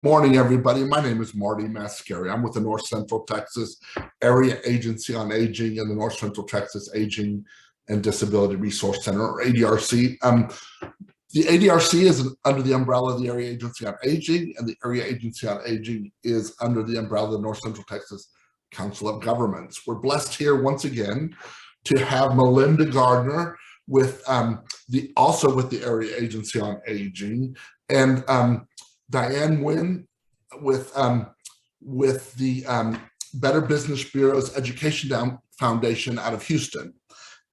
Morning, everybody. My name is Marty Mascari. I'm with the North Central Texas Area Agency on Aging and the North Central Texas Aging and Disability Resource Center, or ADRC. The ADRC is under the umbrella of the Area Agency on Aging, and the Area Agency on Aging is under the umbrella of the North Central Texas Council of Governments. We're blessed here once again to have Melinda Gardner with also with the Area Agency on Aging, and Diane Nguyen with the Better Business Bureau's Education Foundation out of Houston.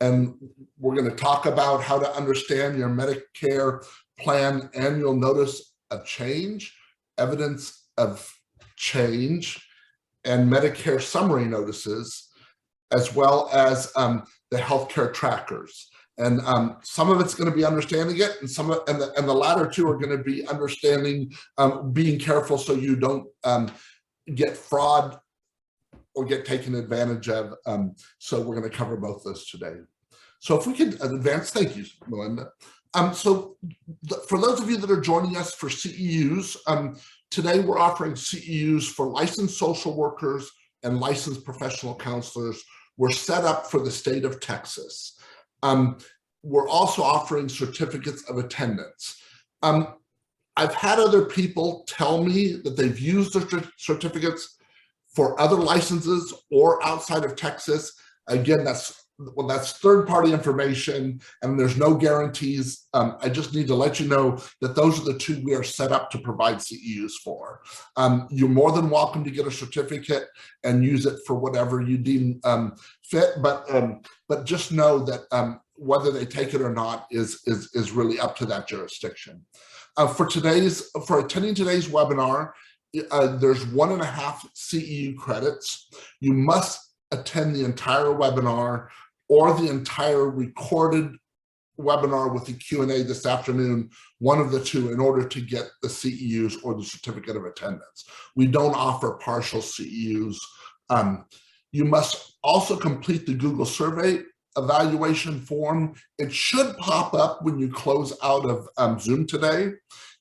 And we're going to talk about how to understand your Medicare plan annual notice of change, evidence of change, and Medicare summary notices, as well as the healthcare trackers. And some of it's going to be understanding it, and the latter two are going to be understanding, being careful so you don't get fraud or get taken advantage of. So we're going to cover both those today. So if we could advance, thank you, Melinda. For those of you that are joining us for CEUs, today we're offering CEUs for licensed social workers and licensed professional counselors. We're set up for the state of Texas. We're also offering certificates of attendance. I've had other people tell me that they've used their certificates for other licenses or outside of Texas. Again, that's third-party information, and there's no guarantees. I just need to let you know that those are the two we are set up to provide CEUs for. You're more than welcome to get a certificate and use it for whatever you deem fit, but just know that whether they take it or not is really up to that jurisdiction. For attending today's webinar, there's 1.5 CEU credits. You must attend the entire webinar or the entire recorded webinar with the Q&A this afternoon, one of the two, in order to get the CEUs or the certificate of attendance. We don't offer partial CEUs. You must also complete the Google survey evaluation form. It should pop up when you close out of Zoom today.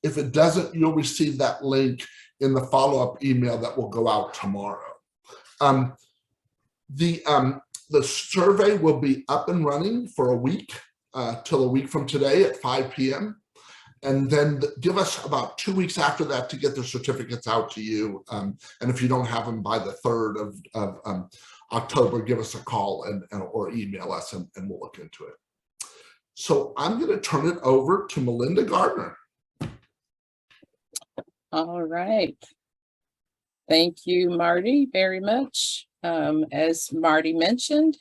If it doesn't, you'll receive that link in the follow-up email that will go out tomorrow. The survey will be up and running for a week, till a week from today at 5 p.m. And then give us about 2 weeks after that to get the certificates out to you. And if you don't have them by the 3rd of October, give us a call or email us, and we'll look into it. So I'm going to turn it over to Melinda Gardner. All right. Thank you, Marty, very much. As Marty mentioned,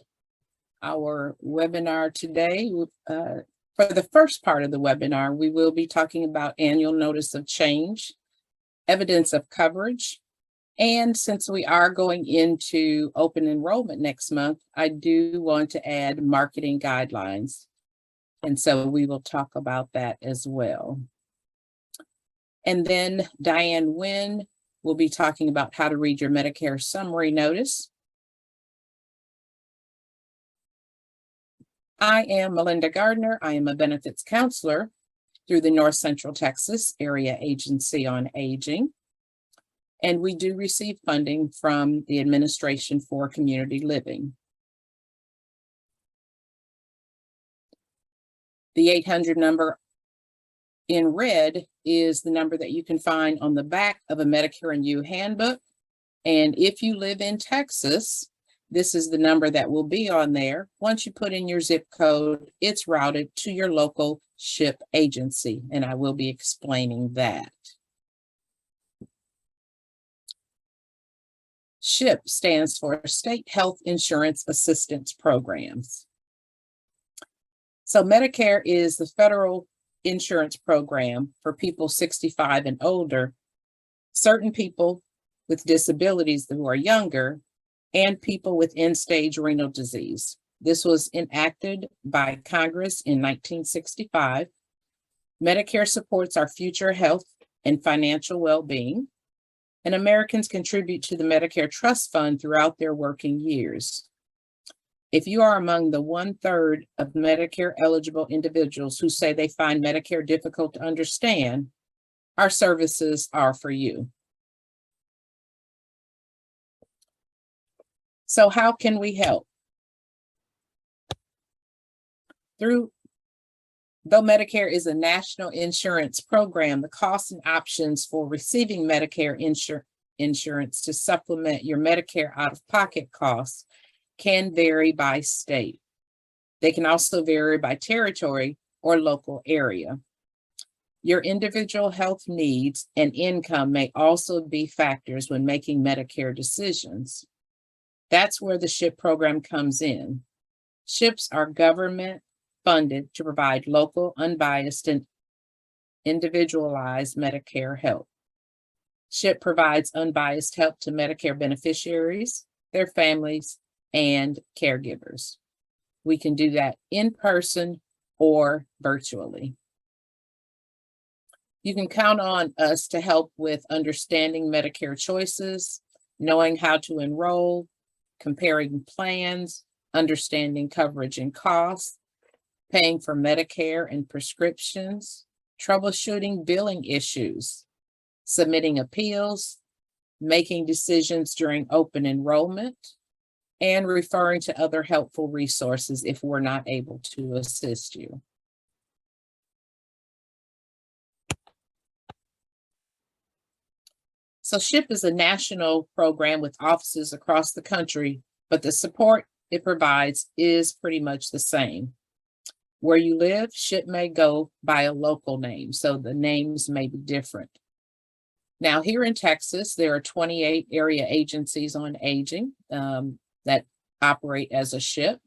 our webinar today, for the first part of the webinar, we will be talking about annual notice of change, evidence of coverage. And since we are going into open enrollment next month, I do want to add marketing guidelines. And so we will talk about that as well. And then Diane Nguyen will be talking about how to read your Medicare summary notice. I am Melinda Gardner. I am a benefits counselor through the North Central Texas Area Agency on Aging. And we do receive funding from the Administration for Community Living. The 800 number in red is the number that you can find on the back of a Medicare and You handbook. And if you live in Texas, this is the number that will be on there. Once you put in your zip code, it's routed to your local SHIP agency, and I will be explaining that. SHIP stands for State Health Insurance Assistance Programs. So Medicare is the federal insurance program for people 65 and older, certain people with disabilities who are younger, and people with end-stage renal disease. This was enacted by Congress in 1965. Medicare supports our future health and financial well-being, and Americans contribute to the Medicare Trust Fund throughout their working years. If you are among the 1/3 of Medicare eligible individuals who say they find Medicare difficult to understand, our services are for you. So how can we help? Though Medicare is a national insurance program, the costs and options for receiving Medicare insurance to supplement your Medicare out-of-pocket costs can vary by state. They can also vary by territory or local area. Your individual health needs and income may also be factors when making Medicare decisions. That's where the SHIP program comes in. SHIPs are government funded to provide local, unbiased, and individualized Medicare help. SHIP provides unbiased help to Medicare beneficiaries, their families, and caregivers. We can do that in person or virtually. You can count on us to help with understanding Medicare choices, knowing how to enroll, comparing plans, understanding coverage and costs, paying for Medicare and prescriptions, troubleshooting billing issues, submitting appeals, making decisions during open enrollment, and referring to other helpful resources if we're not able to assist you. So SHIP is a national program with offices across the country, but the support it provides is pretty much the same. Where you live, SHIP may go by a local name, so the names may be different. Now, here in Texas, there are 28 area agencies on aging that operate as a SHIP.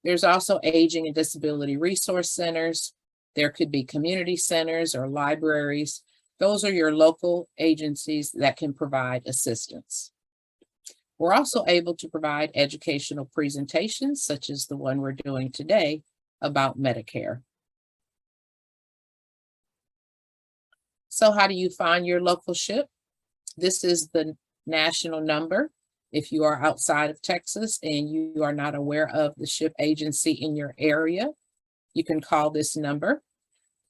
There's also aging and disability resource centers. There could be community centers or libraries. Those are your local agencies that can provide assistance. We're also able to provide educational presentations, such as the one we're doing today about Medicare. So how do you find your local SHIP? This is the national number. If you are outside of Texas and you are not aware of the SHIP agency in your area, you can call this number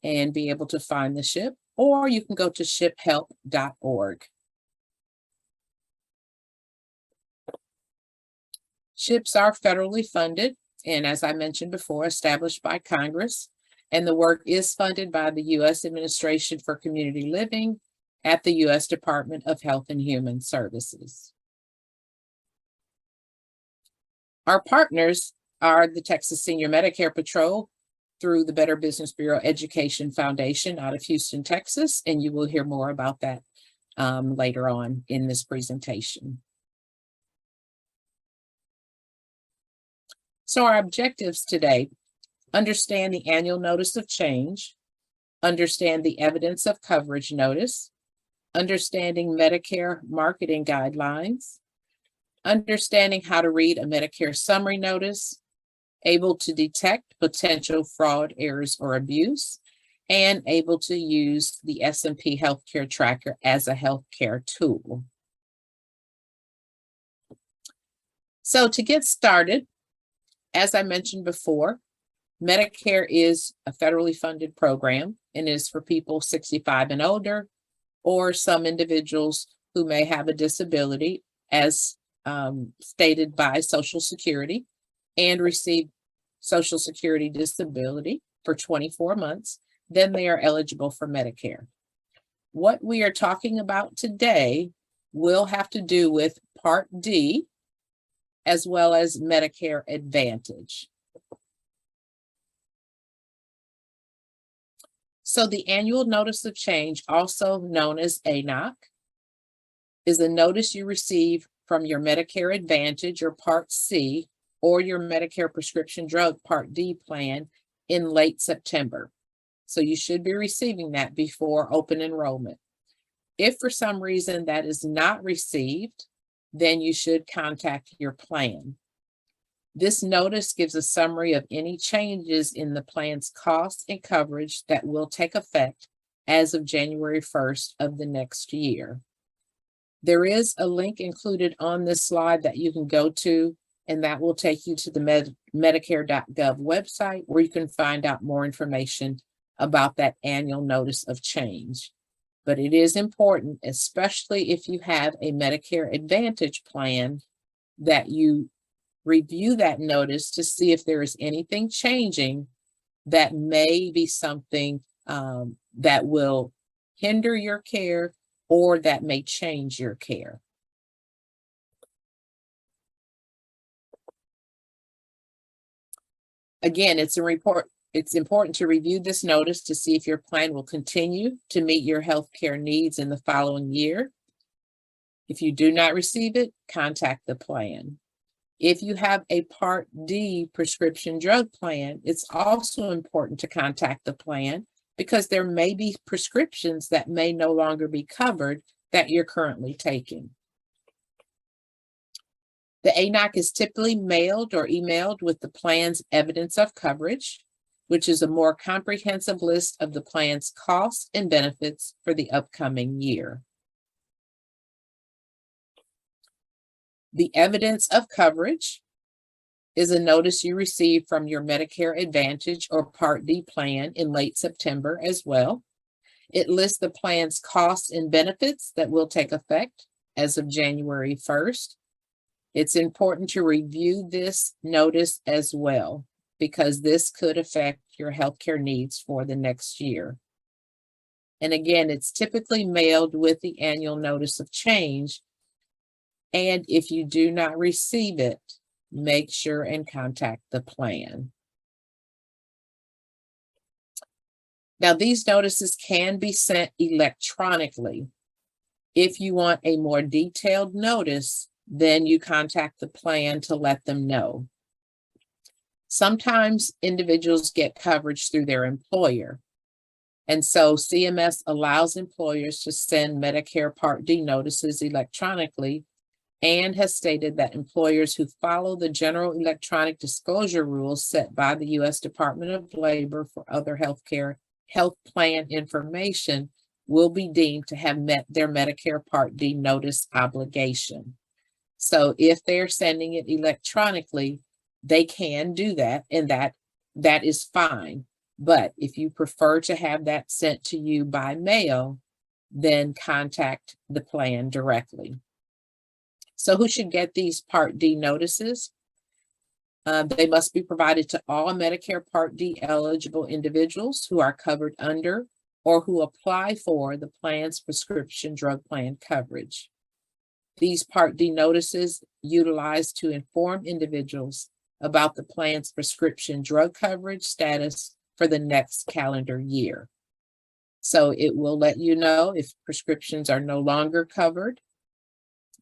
and be able to find the SHIP, or you can go to shiphelp.org. SHIPs are federally funded, and as I mentioned before, established by Congress, and the work is funded by the U.S. Administration for Community Living at the U.S. Department of Health and Human Services. Our partners are the Texas Senior Medicare Patrol through the Better Business Bureau Education Foundation out of Houston, Texas, and you will hear more about that later on in this presentation. So our objectives today: understand the annual notice of change, understand the evidence of coverage notice, understanding Medicare marketing guidelines, understanding how to read a Medicare summary notice, able to detect potential fraud, errors, or abuse, and able to use the S&P Healthcare Tracker as a healthcare tool. So to get started, as I mentioned before, Medicare is a federally funded program and is for people 65 and older, or some individuals who may have a disability as stated by Social Security and receive Social Security disability for 24 months, then they are eligible for Medicare. What we are talking about today will have to do with Part D, as well as Medicare Advantage. So the annual notice of change, also known as ANOC, is a notice you receive from your Medicare Advantage or Part C or your Medicare prescription drug Part D plan in late September. So you should be receiving that before open enrollment. If for some reason that is not received, then you should contact your plan. This notice gives a summary of any changes in the plan's costs and coverage that will take effect as of January 1st of the next year. There is a link included on this slide that you can go to, and that will take you to the Medicare.gov website where you can find out more information about that annual notice of change. But it is important, especially if you have a Medicare Advantage plan, that you review that notice to see if there is anything changing that may be something that will hinder your care or that may change your care. Again, it's important to review this notice to see if your plan will continue to meet your health care needs in the following year. If you do not receive it, contact the plan. If you have a Part D prescription drug plan, it's also important to contact the plan because there may be prescriptions that may no longer be covered that you're currently taking. The ANOC is typically mailed or emailed with the plan's evidence of coverage, which is a more comprehensive list of the plan's costs and benefits for the upcoming year. The evidence of coverage is a notice you receive from your Medicare Advantage or Part D plan in late September as well. It lists the plan's costs and benefits that will take effect as of January 1st. It's important to review this notice as well, because this could affect your healthcare needs for the next year. And again, it's typically mailed with the annual notice of change. And if you do not receive it, make sure and contact the plan. Now, these notices can be sent electronically. If you want a more detailed notice, then you contact the plan to let them know. Sometimes individuals get coverage through their employer. And so CMS allows employers to send Medicare Part D notices electronically, and has stated that employers who follow the general electronic disclosure rules set by the U.S. Department of Labor for other health plan information will be deemed to have met their Medicare Part D notice obligation. So if they're sending it electronically, they can do that, and that is fine. But if you prefer to have that sent to you by mail, then contact the plan directly. So who should get these Part D notices? They must be provided to all Medicare Part D eligible individuals who are covered under or who apply for the plan's prescription drug plan coverage. These Part D notices utilized to inform individuals about the plan's prescription drug coverage status for the next calendar year. So it will let you know if prescriptions are no longer covered.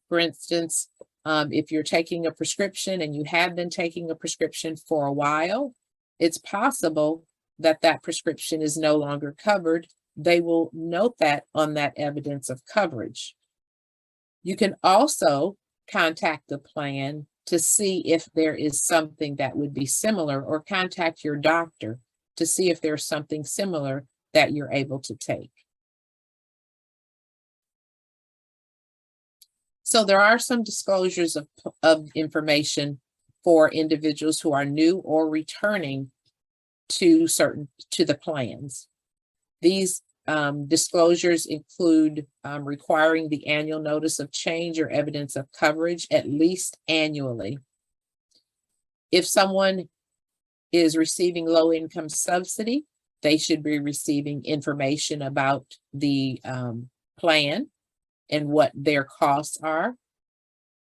For instance, if you're taking a prescription and you have been taking a prescription for a while, it's possible that that prescription is no longer covered. They will note that on that evidence of coverage. You can also contact the plan to see if there is something that would be similar, or contact your doctor to see if there's something similar that you're able to take. So there are some disclosures of information for individuals who are new or returning to the plans. These disclosures include requiring the annual notice of change or evidence of coverage at least annually. If someone is receiving low-income subsidy, they should be receiving information about the plan and what their costs are.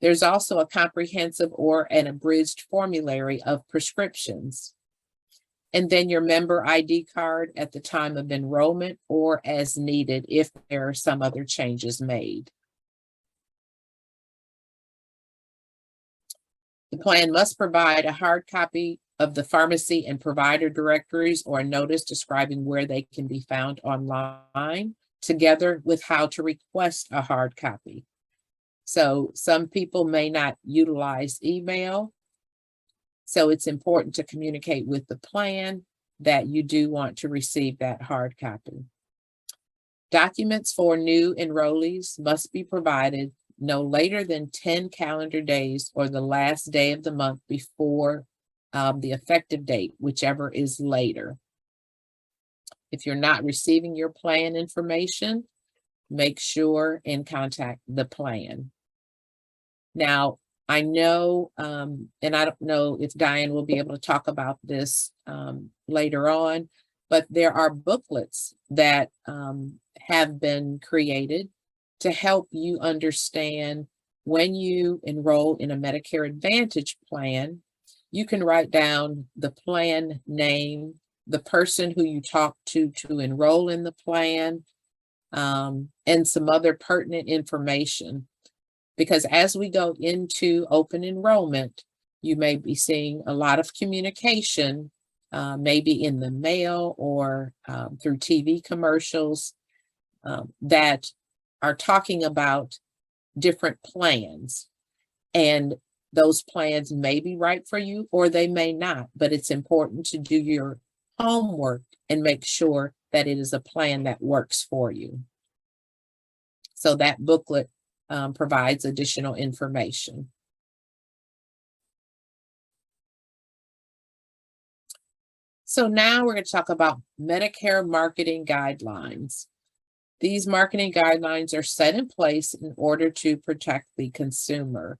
There's also a comprehensive or an abridged formulary of prescriptions. And then your member ID card at the time of enrollment or as needed if there are some other changes made. The plan must provide a hard copy of the pharmacy and provider directories or a notice describing where they can be found online, together with how to request a hard copy. So some people may not utilize email. So it's important to communicate with the plan that you do want to receive that hard copy. Documents for new enrollees must be provided no later than 10 calendar days or the last day of the month before the effective date, whichever is later. If you're not receiving your plan information, make sure and contact the plan. Now, I know, and I don't know if Diane will be able to talk about this later on, but there are booklets that have been created to help you understand when you enroll in a Medicare Advantage plan. You can write down the plan name, the person who you talk to enroll in the plan, and some other pertinent information. Because as we go into open enrollment, you may be seeing a lot of communication, maybe in the mail or through TV commercials that are talking about different plans. And those plans may be right for you or they may not, but it's important to do your homework and make sure that it is a plan that works for you. So that booklet provides additional information. So now we're going to talk about Medicare marketing guidelines. These marketing guidelines are set in place in order to protect the consumer.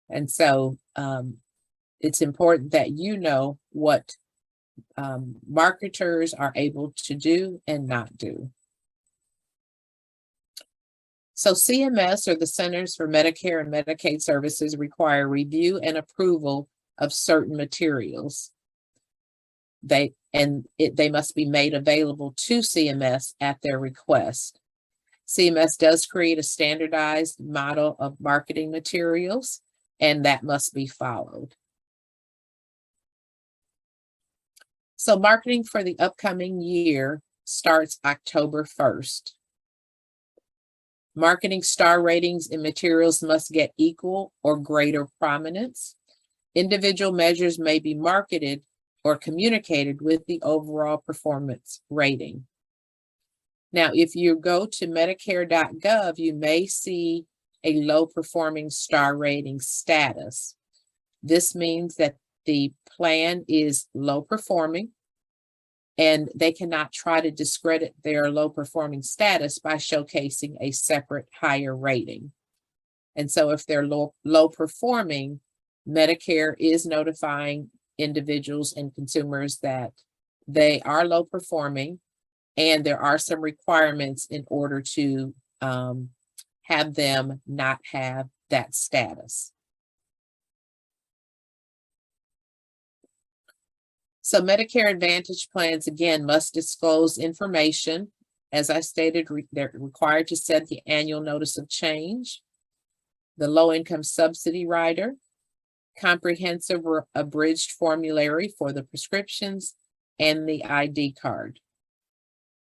And so it's important that you know what marketers are able to do and not do. So CMS, or the Centers for Medicare and Medicaid Services, require review and approval of certain materials. They must be made available to CMS at their request. CMS does create a standardized model of marketing materials, and that must be followed. So marketing for the upcoming year starts October 1st. Marketing star ratings and materials must get equal or greater prominence. Individual measures may be marketed or communicated with the overall performance rating. Now, if you go to Medicare.gov, you may see a low performing star rating status. This means that the plan is low performing, and they cannot try to discredit their low performing status by showcasing a separate higher rating. And so if they're low performing, Medicare is notifying individuals and consumers that they are low performing, and there are some requirements in order to have them not have that status. So Medicare Advantage plans, again, must disclose information. As I stated, they're required to send the annual notice of change, the low-income subsidy rider, comprehensive abridged formulary for the prescriptions, and the ID card.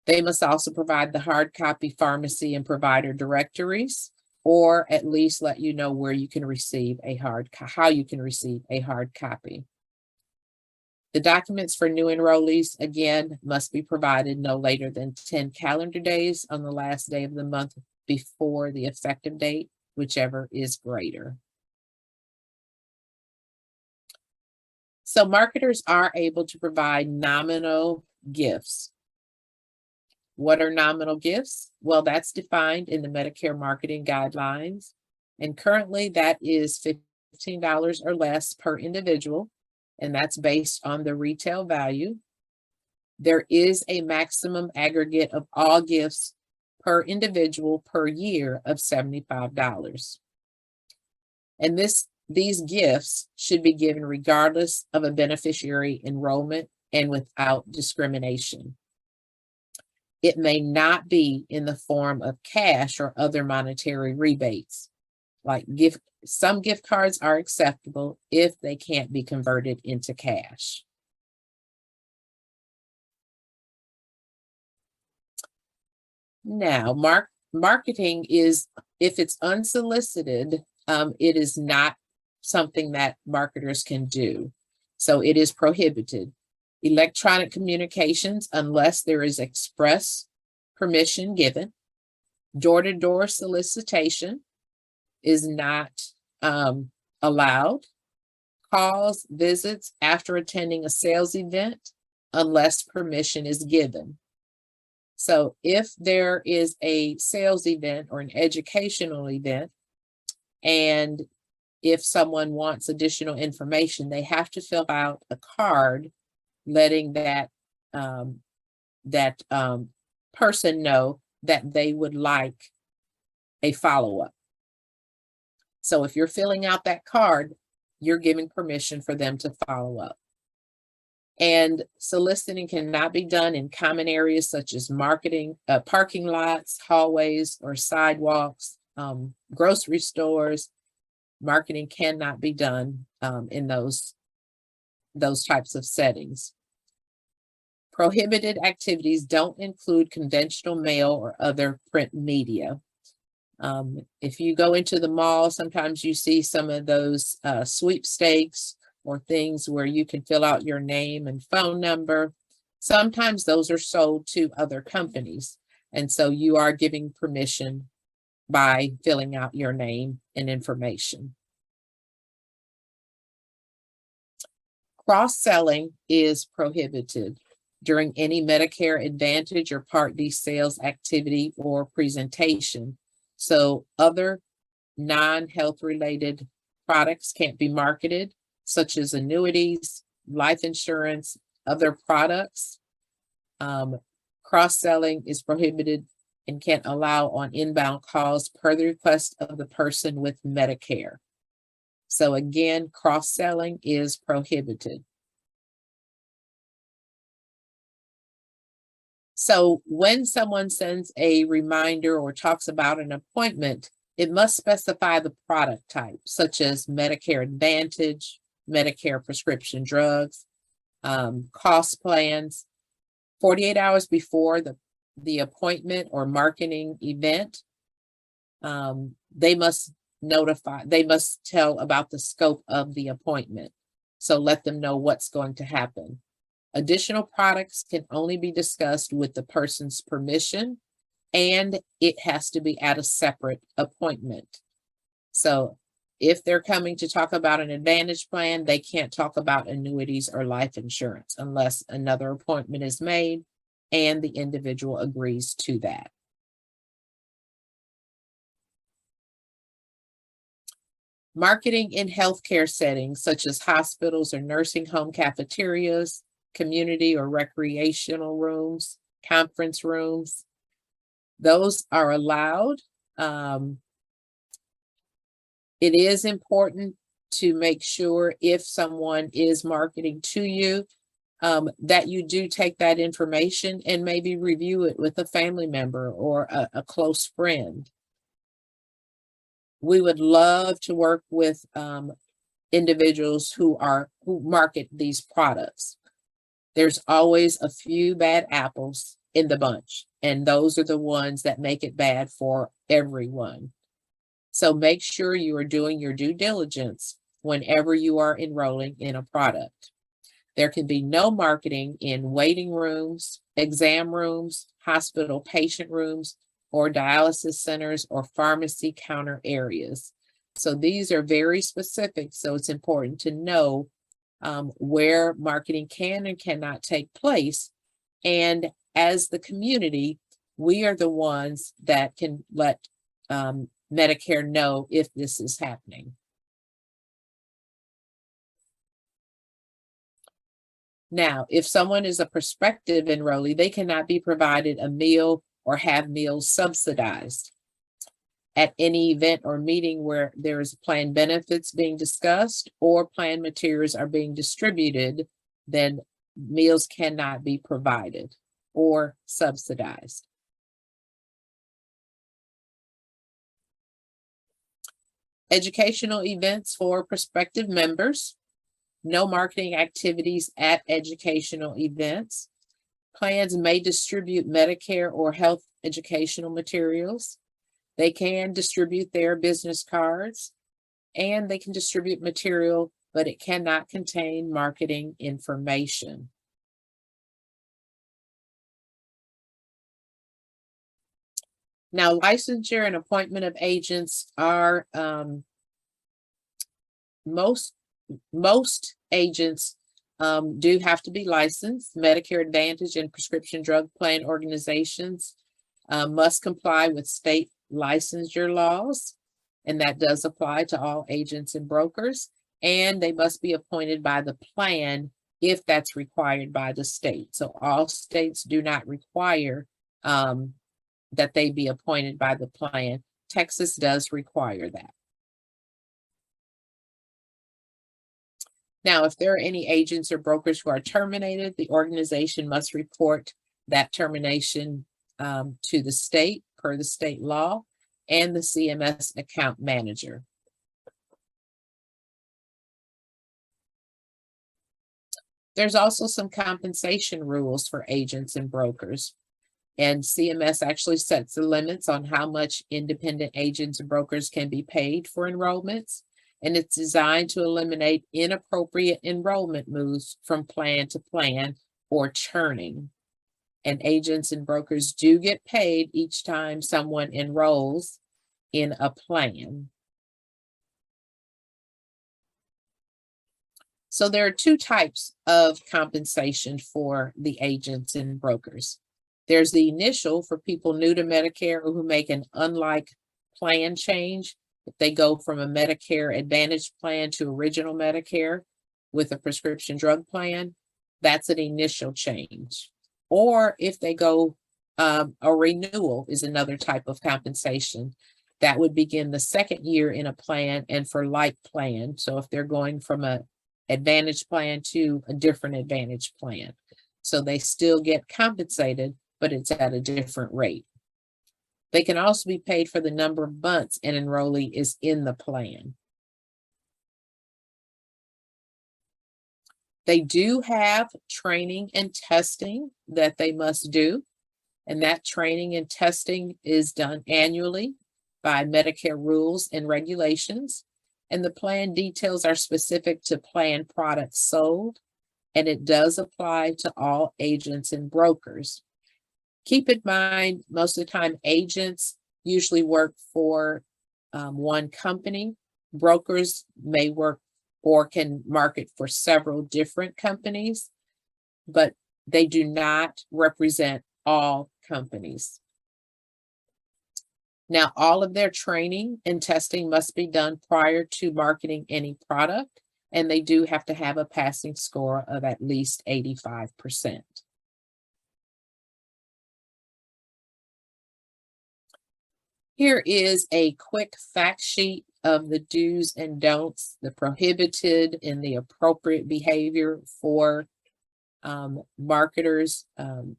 They must also provide the hard copy pharmacy and provider directories, or at least let you know where you can receive how you can receive a hard copy. The documents for new enrollees, again, must be provided no later than 10 calendar days on the last day of the month before the effective date, whichever is greater. So marketers are able to provide nominal gifts. What are nominal gifts? Well, that's defined in the Medicare marketing guidelines. And currently that is $15 or less per individual. And that's based on the retail value. There is a maximum aggregate of all gifts per individual per year of $75. And these gifts should be given regardless of a beneficiary enrollment and without discrimination. It may not be in the form of cash or other monetary rebates. Like some gift cards are acceptable if they can't be converted into cash. Now, marketing is, if it's unsolicited, it is not something that marketers can do. So it is prohibited. Electronic communications, unless there is express permission given. Door-to-door solicitation is not allowed. Calls, visits after attending a sales event, unless permission is given. So if there is a sales event or an educational event, and if someone wants additional information, they have to fill out a card letting that person know that they would like a follow-up. So if you're filling out that card, you're giving permission for them to follow up. And soliciting cannot be done in common areas such as parking lots, hallways, or sidewalks, grocery stores. Marketing cannot be done in those types of settings. Prohibited activities don't include conventional mail or other print media. If you go into the mall, sometimes you see some of those sweepstakes or things where you can fill out your name and phone number. Sometimes those are sold to other companies. And so you are giving permission by filling out your name and information. Cross-selling is prohibited during any Medicare Advantage or Part D sales activity or presentation. So other non-health related products can't be marketed, such as annuities, life insurance, other products. Cross-selling is prohibited and can't allow on inbound calls per the request of the person with Medicare. So again, cross-selling is prohibited. So when someone sends a reminder or talks about an appointment, it must specify the product type, such as Medicare Advantage, Medicare prescription drugs, cost plans. 48 hours before the appointment or marketing event, they must tell about the scope of the appointment. So let them know what's going to happen. Additional products can only be discussed with the person's permission, and it has to be at a separate appointment. So if they're coming to talk about an Advantage plan, they can't talk about annuities or life insurance unless another appointment is made and the individual agrees to that. Marketing in healthcare settings such as hospitals or nursing home cafeterias, community or recreational rooms, conference rooms, those are allowed. It is important to make sure if someone is marketing to you, that you do take that information and maybe review it with a family member or a close friend. We would love to work with individuals who market these products. There's always a few bad apples in the bunch, and those are the ones that make it bad for everyone. So make sure you are doing your due diligence whenever you are enrolling in a product. There can be no marketing in waiting rooms, exam rooms, hospital patient rooms, or dialysis centers or pharmacy counter areas. So these are very specific. So it's important to know where marketing can and cannot take place. And as the community, we are the ones that can let Medicare know if this is happening. Now, if someone is a prospective enrollee, they cannot be provided a meal or have meals subsidized. At any event or meeting where there is plan benefits being discussed or plan materials are being distributed, then meals cannot be provided or subsidized. Educational events for prospective members. No marketing activities at educational events. Plans may distribute Medicare or health educational materials. They can distribute their business cards, and they can distribute material, but it cannot contain marketing information. Now, licensure and appointment of agents are most agents do have to be licensed. Medicare Advantage and prescription drug plan organizations must comply with state licensure laws, and that does apply to all agents and brokers, and they must be appointed by the plan if that's required by the state. So all states do not require that they be appointed by the plan. Texas does require that. Now, if there are any agents or brokers who are terminated, the organization must report that termination to the state per the state law and the CMS account manager. There's also some compensation rules for agents and brokers, and CMS actually sets the limits on how much independent agents and brokers can be paid for enrollments, and it's designed to eliminate inappropriate enrollment moves from plan to plan or churning. And agents and brokers do get paid each time someone enrolls in a plan. So there are two types of compensation for the agents and brokers. There's the initial for people new to Medicare who make an unlike plan change. If they go from a Medicare Advantage plan to original Medicare with a prescription drug plan, that's an initial change. Or if they go, a renewal is another type of compensation. That would begin the second year in a plan and for like plan. So if they're going from a Advantage plan to a different Advantage plan. So they still get compensated, but it's at a different rate. They can also be paid for the number of months an enrollee is in the plan. They do have training and testing that they must do, and that training and testing is done annually by Medicare rules and regulations, and the plan details are specific to plan products sold, and it does apply to all agents and brokers. Keep in mind, most of the time, agents usually work for one company. Brokers may work or can market for several different companies, but they do not represent all companies. Now, all of their training and testing must be done prior to marketing any product, and they do have to have a passing score of at least 85%. Here is a quick fact sheet of the do's and don'ts, the prohibited and the appropriate behavior for marketers,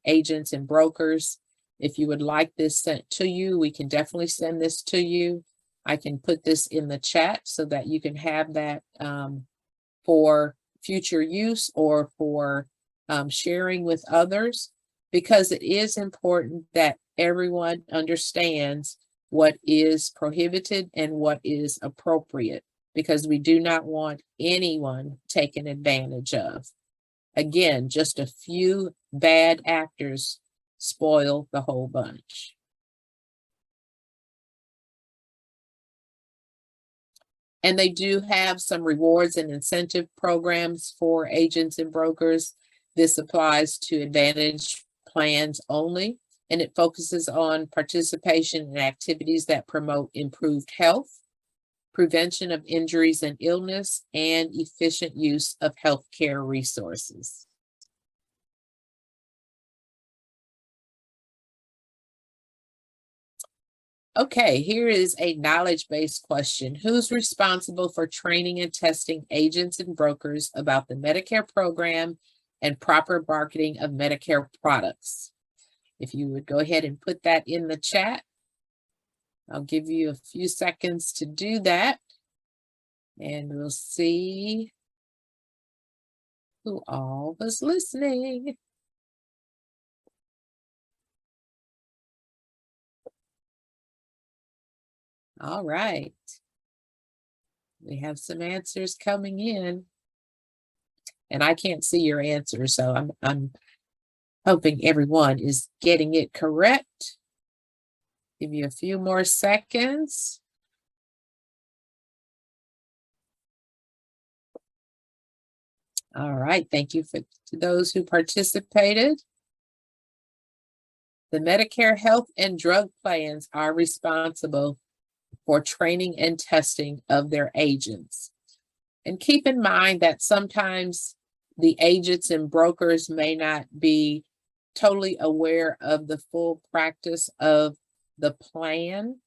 agents, and brokers. If you would like this sent to you, we can definitely send this to you. I can put this in the chat so that you can have that for future use or for sharing with others, because it is important that everyone understands what is prohibited and what is appropriate, because we do not want anyone taken advantage of. Again, just a few bad actors spoil the whole bunch. And they do have some rewards and incentive programs for agents and brokers. This applies to Advantage plans only, and it focuses on participation in activities that promote improved health, prevention of injuries and illness, and efficient use of healthcare resources. Okay, here is a knowledge-based question. Who's responsible for training and testing agents and brokers about the Medicare program and proper marketing of Medicare products? If you would go ahead and put that in the chat, I'll give you a few seconds to do that, and we'll see who all was listening. All right. We have some answers coming in, and I can't see your answer, so I'm hoping everyone is getting it correct. Give you a few more seconds. All right, thank you to those who participated. The Medicare health and drug plans are responsible for training and testing of their agents. And keep in mind that sometimes the agents and brokers may not be totally aware of the full practice of the plan.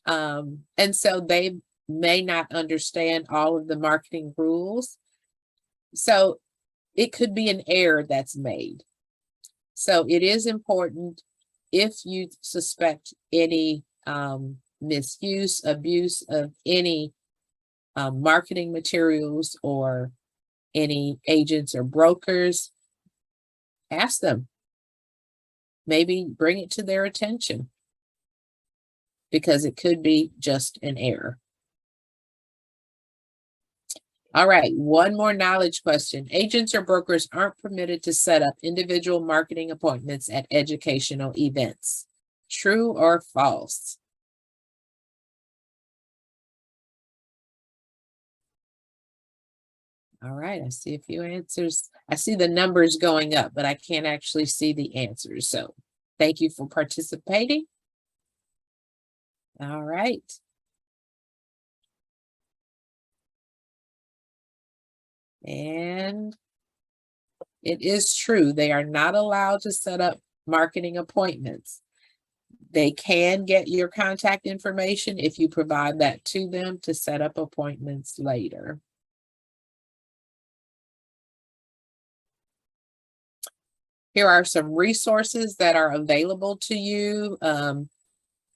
And so they may not understand all of the marketing rules. So it could be an error that's made. So it is important, if you suspect any misuse, abuse of any marketing materials or any agents or brokers, ask them. Maybe bring it to their attention, because it could be just an error. All right, one more knowledge question. Agents or brokers aren't permitted to set up individual marketing appointments at educational events. True or false? All right, I see a few answers. I see the numbers going up, but I can't actually see the answers. So thank you for participating. All right. And it is true, they are not allowed to set up marketing appointments. They can get your contact information if you provide that to them to set up appointments later. Here are some resources that are available to you.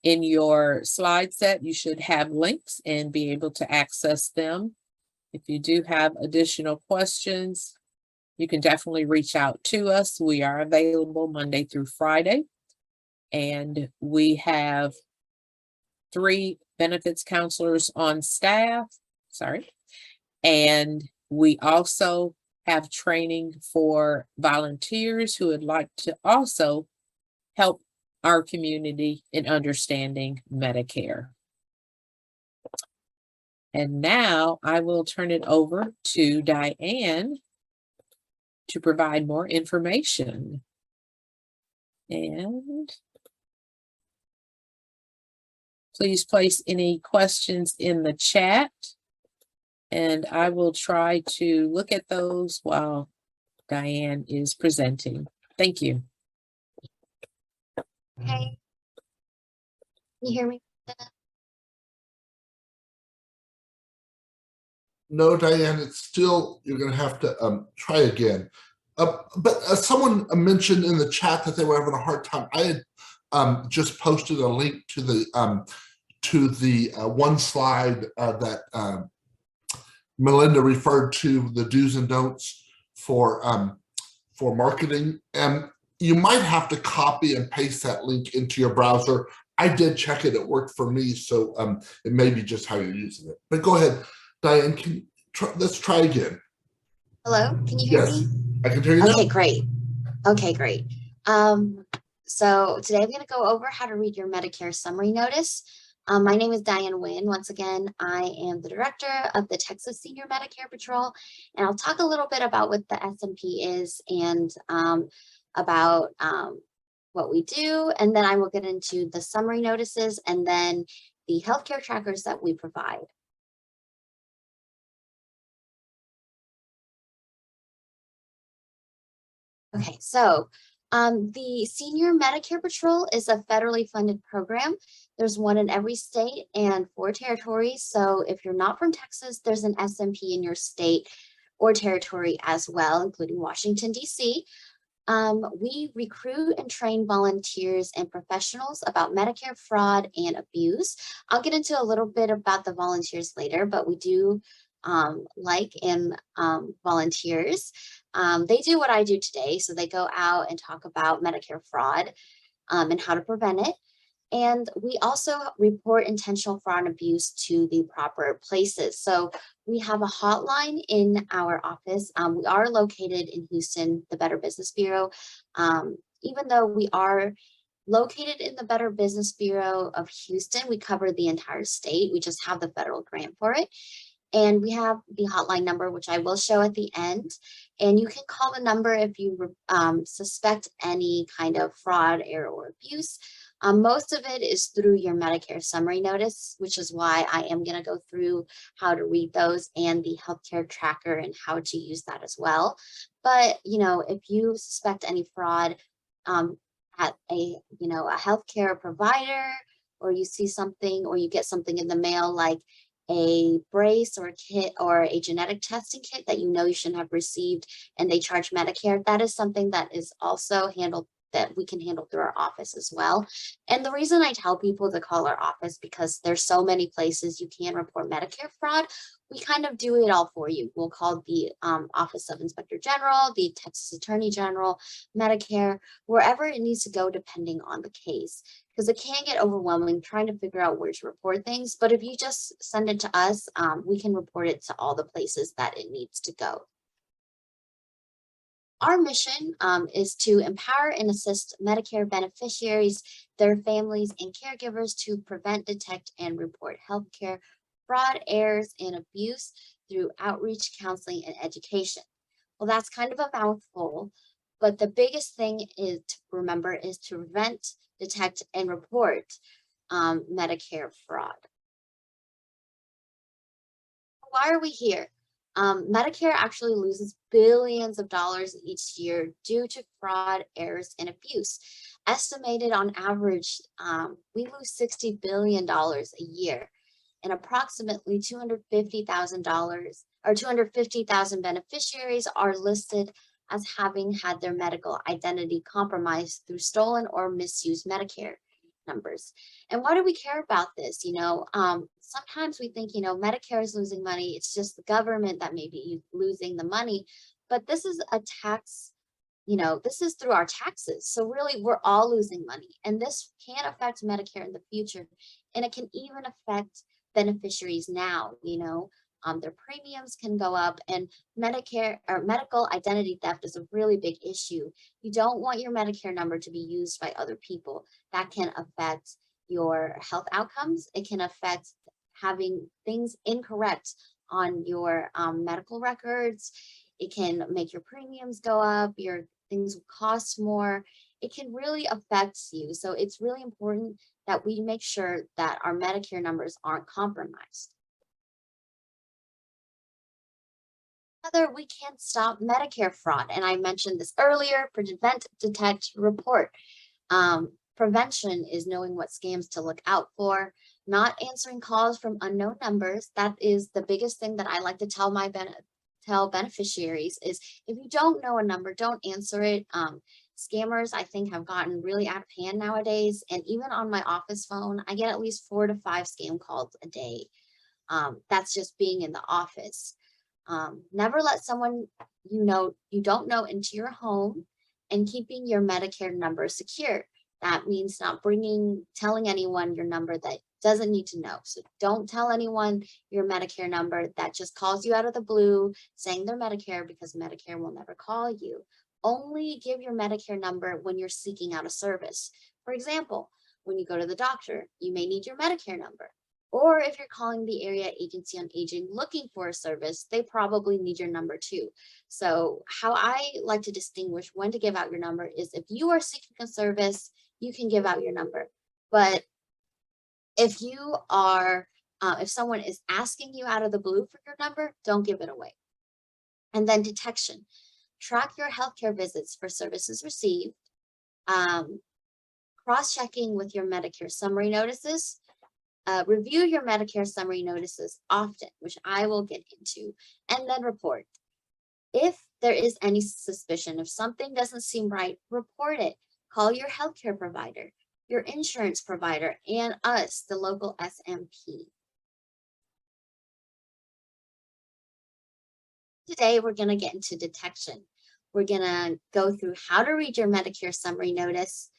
In your slide set, you should have links and be able to access them. If you do have additional questions, you can definitely reach out to us. We are available Monday through Friday. And we have 3 benefits counselors on staff. And we also have training for volunteers who would like to also help our community in understanding Medicare. And now I will turn it over to Diane to provide more information. And please place any questions in the chat, and I will try to look at those while Diane is presenting. Thank you. Okay. Can you hear me? No, Diane, it's still, you're going to have to try again. But someone mentioned in the chat that they were having a hard time. I had just posted a link to the one slide that Melinda referred to, the do's and don'ts for marketing. And you might have to copy and paste that link into your browser. I did check it, it worked for me. So it may be just how you're using it. But go ahead, Diane, let's try again. Hello, can you hear me? I can hear you Okay, now. great. Okay, great. So today I'm going to go over how to read your Medicare summary notice. My name is Diane Nguyen. Once again, I am the director of the Texas Senior Medicare Patrol, and I'll talk a little bit about what the SMP is and about what we do, and then I will get into the summary notices and then the healthcare trackers that we provide. Okay, so the Senior Medicare Patrol is a federally funded program. There's one in every state and 4 territories. So if you're not from Texas, there's an SMP in your state or territory as well, including Washington, D.C. We recruit and train volunteers and professionals about Medicare fraud and abuse. I'll get into a little bit about the volunteers later, but we do volunteers. They do what I do today. So they go out and talk about Medicare fraud and how to prevent it. And we also report intentional fraud and abuse to the proper places. So we have a hotline in our office. We are located in Houston, the Better Business Bureau. Even though we are located in the Better Business Bureau of Houston, we cover the entire state. We just have the federal grant for it. And we have the hotline number, which I will show at the end. And you can call the number if you suspect any kind of fraud, error, or abuse. Most of it is through your Medicare summary notice, which is why I am going to go through how to read those and the healthcare tracker and how to use that as well. But, you know, if you suspect any fraud at a healthcare provider, or you see something, or you get something in the mail like a brace or a kit or a genetic testing kit that you know you shouldn't have received and they charge Medicare, that is something that is also handled, that we can handle through our office as well. And the reason I tell people to call our office, because there's so many places you can report Medicare fraud, we kind of do it all for you. We'll call the Office of Inspector General, the Texas Attorney General, Medicare, wherever it needs to go depending on the case. Because it can get overwhelming trying to figure out where to report things. But if you just send it to us, we can report it to all the places that it needs to go. Our mission is to empower and assist Medicare beneficiaries, their families, and caregivers to prevent, detect, and report healthcare fraud, errors, and abuse through outreach, counseling, and education. Well, that's kind of a mouthful, but the biggest thing is to remember is to prevent, detect, and report Medicare fraud. Why are we here? Medicare actually loses billions of dollars each year due to fraud, errors, and abuse. Estimated on average, we lose $60 billion a year, and approximately $250,000 or 250,000 beneficiaries are listed as having had their medical identity compromised through stolen or misused Medicare numbers. And why do we care about this? You know, sometimes we think, you know, Medicare is losing money. It's just the government that may be losing the money, but this is a tax, you know, this is through our taxes. So really we're all losing money, and this can affect Medicare in the future. And it can even affect beneficiaries now, you know. Their premiums can go up, and Medicare or medical identity theft is a really big issue. You don't want your Medicare number to be used by other people. That can affect your health outcomes. It can affect having things incorrect on your medical records. It can make your premiums go up, your things will cost more. It can really affect you. So it's really important that we make sure that our Medicare numbers aren't compromised. We can't stop Medicare fraud. And I mentioned this earlier: prevent, detect, report. Prevention is knowing what scams to look out for, not answering calls from unknown numbers. That is the biggest thing that I like to tell my beneficiaries is, if you don't know a number, don't answer it. Scammers, I think, have gotten really out of hand nowadays. And even on my office phone, I get at least 4 to 5 scam calls a day. That's just being in the office. Never let someone you don't know into your home, and keeping your Medicare number secure. That means not telling anyone your number that doesn't need to know. So don't tell anyone your Medicare number that just calls you out of the blue saying they're Medicare, because Medicare will never call you. Only give your Medicare number when you're seeking out a service. For example, when you go to the doctor, you may need your Medicare number. Or if you're calling the Area Agency on Aging looking for a service, they probably need your number too. So how I like to distinguish when to give out your number is, if you are seeking a service, you can give out your number. But if you are, if someone is asking you out of the blue for your number, don't give it away. And then detection. Track your healthcare visits for services received. Cross-checking with your Medicare summary notices. Review your Medicare summary notices often, which I will get into, and then report. If there is any suspicion, if something doesn't seem right, report it. Call your healthcare provider, your insurance provider, and us, the local SMP. Today, we're going to get into detection. We're going to go through how to read your Medicare summary notice,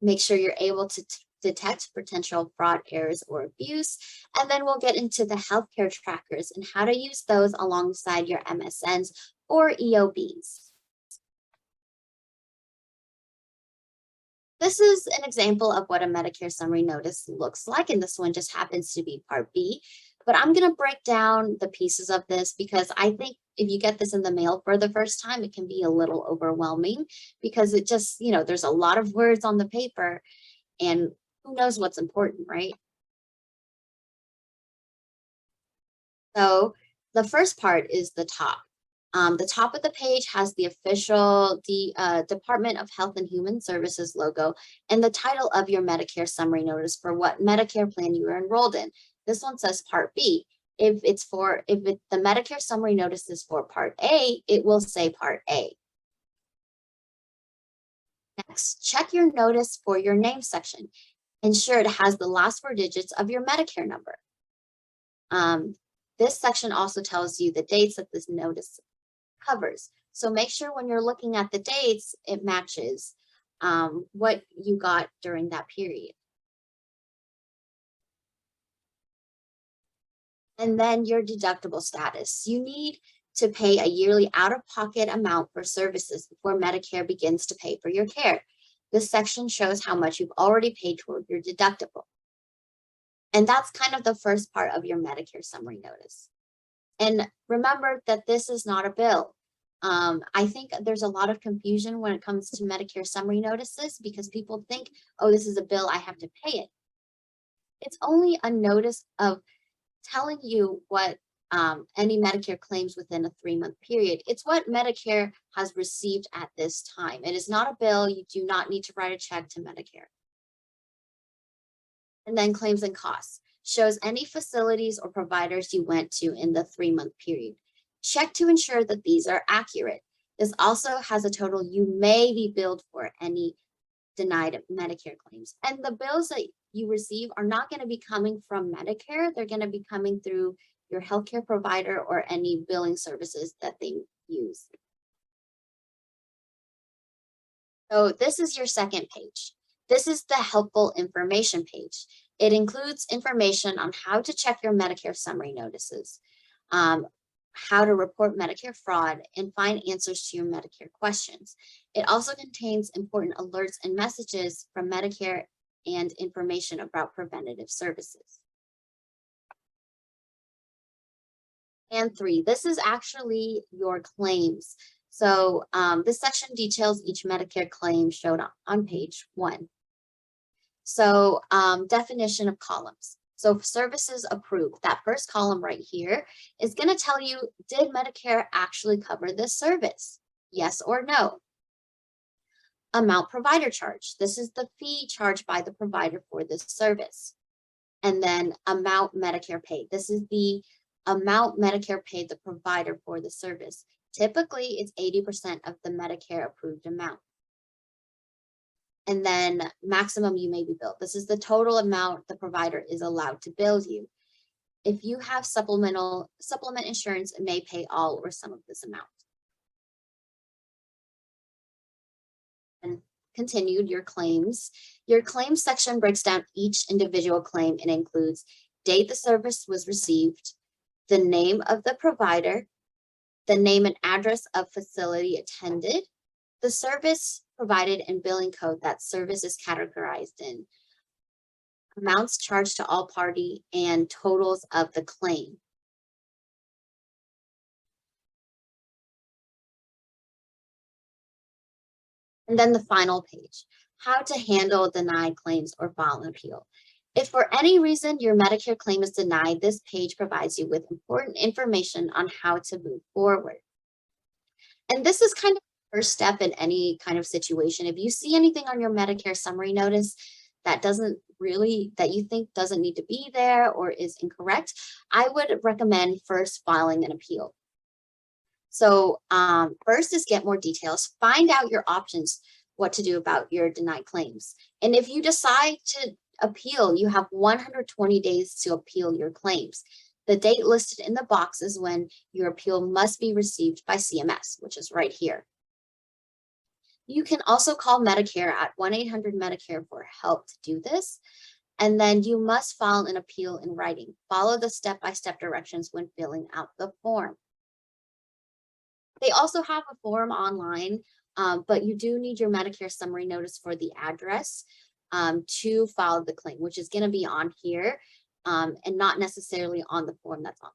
make sure you're able to detect potential fraud, errors, or abuse, and then we'll get into the healthcare trackers and how to use those alongside your MSNs or EOBs. This is an example of what a Medicare summary notice looks like, and this one just happens to be Part B, but I'm going to break down the pieces of this because I think if you get this in the mail for the first time, it can be a little overwhelming because it just, there's a lot of words on the paper and who knows what's important, right? So the first part is the top. The top of the page has the official Department of Health and Human Services logo and the title of your Medicare summary notice for what Medicare plan you are enrolled in. This one says Part B. If the Medicare summary notice is for Part A, it will say Part A. Next, check your notice for your name section. Ensure it has the last 4 digits of your Medicare number. This section also tells you the dates that this notice covers. So make sure when you're looking at the dates, it matches what you got during that period. And then your deductible status. You need to pay a yearly out-of-pocket amount for services before Medicare begins to pay for your care. This section shows how much you've already paid toward your deductible. And that's kind of the first part of your Medicare summary notice. And remember that this is not a bill. I think there's a lot of confusion when it comes to Medicare summary notices because people think, oh, this is a bill, I have to pay it. It's only a notice of telling you what any Medicare claims within a 3-month period. It's what Medicare has received at this time. It is not a bill. You do not need to write a check to Medicare. And then claims and costs shows any facilities or providers you went to in the 3-month period. Check to ensure that these are accurate. This also has a total you may be billed for any denied Medicare claims. And the bills that you receive are not going to be coming from Medicare. They're going to be coming through your healthcare provider or any billing services that they use. So this is your second page. This is the helpful information page. It includes information on how to check your Medicare summary notices, how to report Medicare fraud, and find answers to your Medicare questions. It also contains important alerts and messages from Medicare and information about preventative services. And 3, this is actually your claims. So this section details each Medicare claim showed on page 1. So definition of columns. So services approved, that first column right here is going to tell you, did Medicare actually cover this service? Yes or no. Amount provider charge. This is the fee charged by the provider for this service. And then amount Medicare paid. This is the amount Medicare paid the provider for the service. Typically, it's 80% of the Medicare approved amount. And then maximum you may be billed. This is the total amount the provider is allowed to bill you. If you have supplement insurance, it may pay all or some of this amount. And continued, your claims. Your claims section breaks down each individual claim and includes date the service was received, the name of the provider, the name and address of facility attended, the service provided and billing code that service is categorized in, amounts charged to all party, and totals of the claim. And then the final page, how to handle denied claims or file an appeal. If for any reason your Medicare claim is denied, this page provides you with important information on how to move forward. And this is kind of the first step in any kind of situation. If you see anything on your Medicare summary notice that you think doesn't need to be there or is incorrect, I would recommend first filing an appeal. So first is get more details, find out your options, what to do about your denied claims. And if you decide to appeal, you have 120 days to appeal your claims. The date listed in the box is when your appeal must be received by CMS, which is right here. You can also call Medicare at 1-800-MEDICARE for help to do this. And then you must file an appeal in writing. Follow the step-by-step directions when filling out the form. They also have a form online, but you do need your Medicare summary notice for the address to file the claim, which is going to be on here. and not necessarily on the form that's online.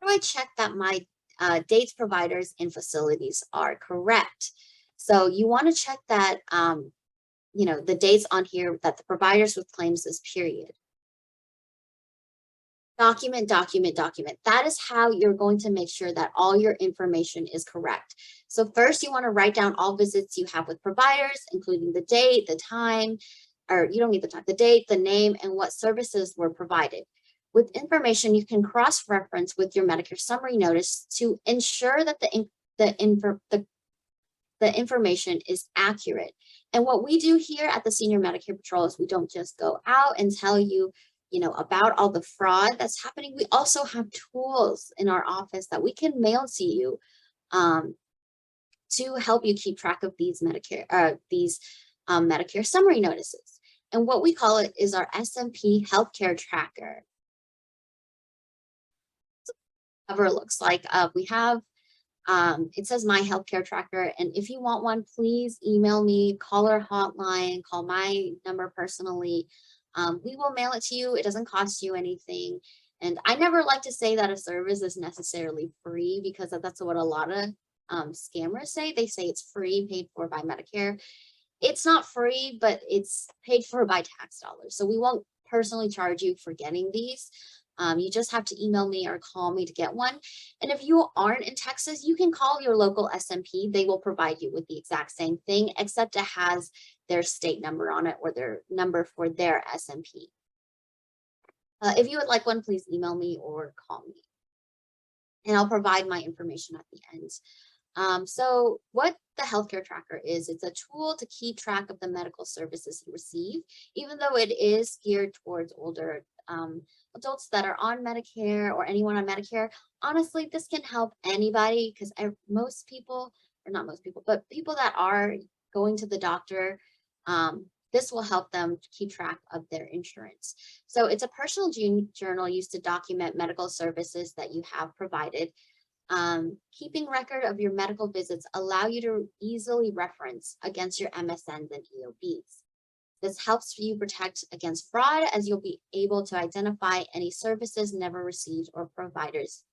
How do I check that my dates, providers, and facilities are correct? So you want to check that, the dates on here that the providers with claims this period. Document, document, document. That is how you're going to make sure that all your information is correct. So first you want to write down all visits you have with providers, including the date, the time, or you don't need the time, the date, the name, and what services were provided. With information, you can cross-reference with your Medicare summary notice to ensure that the information is accurate. And what we do here at the Senior Medicare Patrol is we don't just go out and tell you, about all the fraud that's happening. We also have tools in our office that we can mail to you to help you keep track of these Medicare summary notices. And what we call it is our SMP healthcare tracker. Cover it looks like we have it says my healthcare tracker, and if you want one, please email me, call our hotline, call my number personally. We will mail it to you. It doesn't cost you anything. And I never like to say that a service is necessarily free, because that's what a lot of scammers say. They say it's free, paid for by Medicare. It's not free, but it's paid for by tax dollars. So we won't personally charge you for getting these. You just have to email me or call me to get one. And if you aren't in Texas, you can call your local SMP. They will provide you with the exact same thing, except it has their state number on it or their number for their SMP. If you would like one, please email me or call me, and I'll provide my information at the end. So what the healthcare tracker is, it's a tool to keep track of the medical services you receive, even though it is geared towards older adults that are on Medicare or anyone on Medicare. Honestly, this can help anybody, because most people, or not most people, but people that are going to the doctor, this will help them to keep track of their insurance. So it's a personal journal used to document medical services that you have provided. Keeping record of your medical visits allow you to easily reference against your MSNs and EOBs. This helps you protect against fraud, as you'll be able to identify any services never received or providers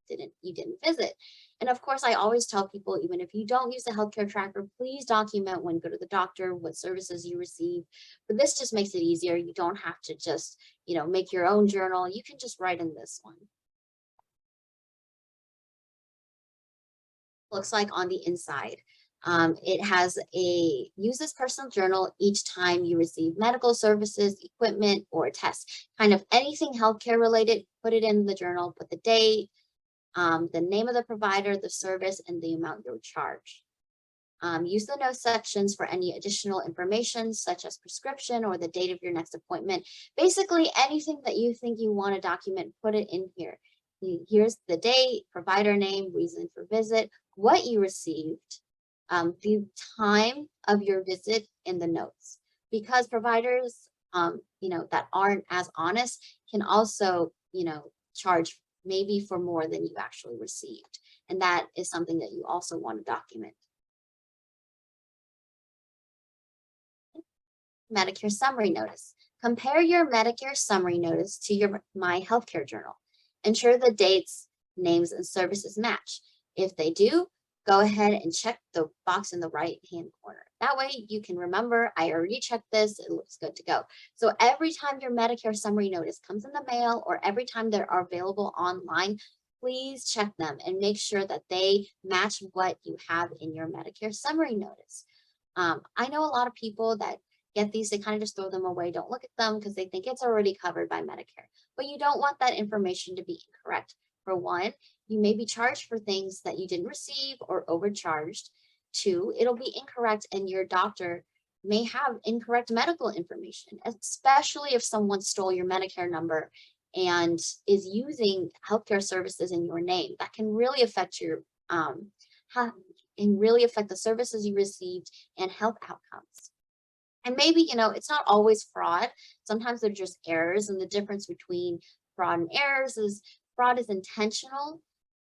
you didn't visit. And of course, I always tell people, even if you don't use the healthcare tracker, please document when you go to the doctor, what services you receive. But this just makes it easier. You don't have to just, make your own journal. You can just write in this one. Looks like on the inside. It has use this personal journal each time you receive medical services, equipment, or tests. Kind of anything healthcare related, put it in the journal, put the date, the name of the provider, the service, and the amount you'll charge. Use the notes sections for any additional information, such as prescription or the date of your next appointment. Basically, anything that you think you want to document, put it in here. Here's the date, provider name, reason for visit, what you received, the time of your visit, in the notes. Because providers, that aren't as honest can also, charge maybe for more than you actually received. And that is something that you also want to document. Medicare summary notice. Compare your Medicare summary notice to your My Healthcare Journal. Ensure the dates, names, and services match. If they do, go ahead and check the box in the right-hand corner. That way you can remember, I already checked this, it looks good to go. So every time your Medicare summary notice comes in the mail, or every time they are available online, please check them and make sure that they match what you have in your Medicare summary notice. I know a lot of people that get these, they kind of just throw them away, don't look at them because they think it's already covered by Medicare. But you don't want that information to be incorrect. For one, you may be charged for things that you didn't receive or overcharged. Two, it'll be incorrect and your doctor may have incorrect medical information, especially if someone stole your Medicare number and is using healthcare services in your name. That can really affect your affect the services you received and health outcomes. And maybe, it's not always fraud. Sometimes they're just errors. And the difference between fraud and errors is fraud is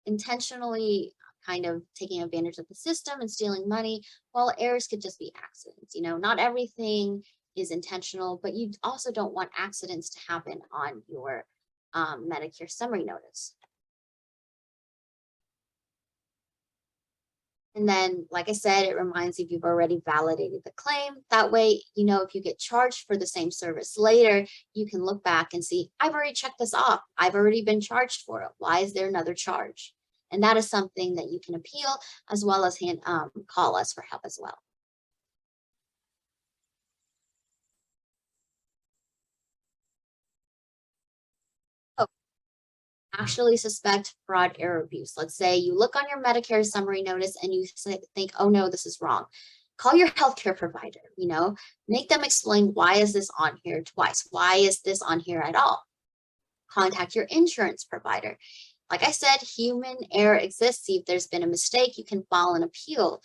intentionally kind of taking advantage of the system and stealing money, while errors could just be accidents. Not everything is intentional, but you also don't want accidents to happen on your Medicare summary notice. And then, like I said, it reminds you if you've already validated the claim. That way, you know, if you get charged for the same service later, you can look back and see, I've already checked this off. I've already been charged for it. Why is there another charge? And that is something that you can appeal, as well as call us for help as well. Actually suspect fraud, error, abuse. Let's say you look on your Medicare summary notice and you think, oh no, this is wrong. Call your healthcare provider, you know, make them explain, why is this on here twice? Why is this on here at all? Contact your insurance provider. Like I said, human error exists. See if there's been a mistake, you can file an appeal.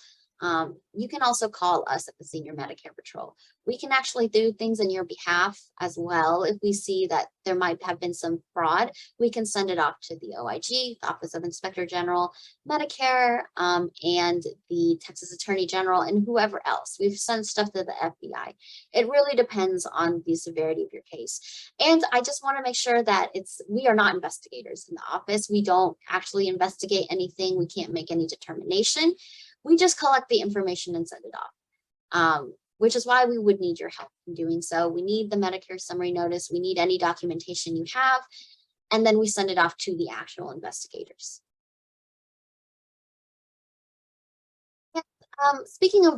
You can also call us at the Senior Medicare Patrol. We can actually do things on your behalf as well. If we see that there might have been some fraud, we can send it off to the OIG, the Office of Inspector General, Medicare, and the Texas Attorney General, and whoever else. We've sent stuff to the FBI. It really depends on the severity of your case. And I just want to make sure that we are not investigators in the office. We don't actually investigate anything. We can't make any determination. We just collect the information and send it off, which is why we would need your help in doing so. We need the Medicare summary notice. We need any documentation you have, and then we send it off to the actual investigators. Speaking of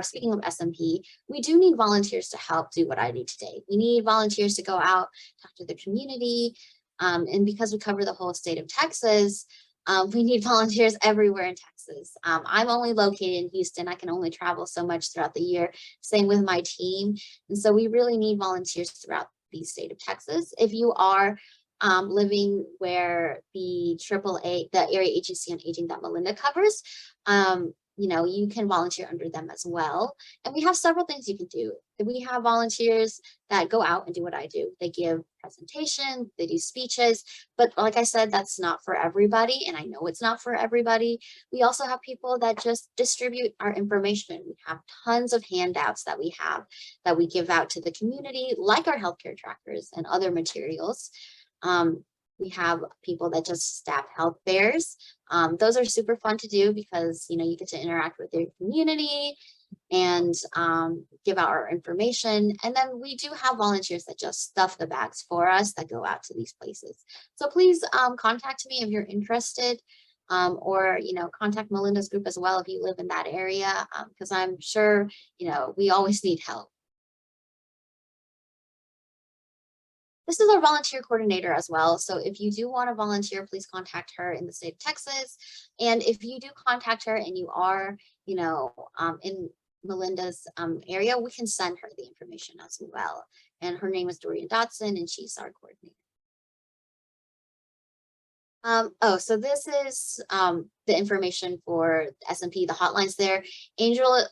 speaking of SMP, we do need volunteers to help do what I do today. We need volunteers to go out, talk to the community, and because we cover the whole state of Texas, we need volunteers everywhere in Texas. I'm only located in Houston. I can only travel so much throughout the year. Same with my team. And so we really need volunteers throughout the state of Texas. If you are living where the AAA, the Area Agency on Aging that Melinda covers, you know, you can volunteer under them as well. And we have several things you can do. We have volunteers that go out and do what I do. They give presentations, they do speeches, but like I said, that's not for everybody. And I know it's not for everybody. We also have people that just distribute our information. We have tons of handouts that we give out to the community, like our healthcare trackers and other materials. We have people that just staff health fairs. Those are super fun to do because, you know, you get to interact with your community and give out our information. And then we do have volunteers that just stuff the bags for us that go out to these places. So please contact me if you're interested, or, you know, contact Melinda's group as well if you live in that area, because I'm sure, you know, we always need help. This is our volunteer coordinator as well. So if you do want to volunteer, please contact her in the state of Texas. And if you do contact her and you are, you know, in Melinda's area, we can send her the information as well. And her name is Dorian Dotson, and she's our coordinator. So this is the information for SMP, the hotlines there. Angel,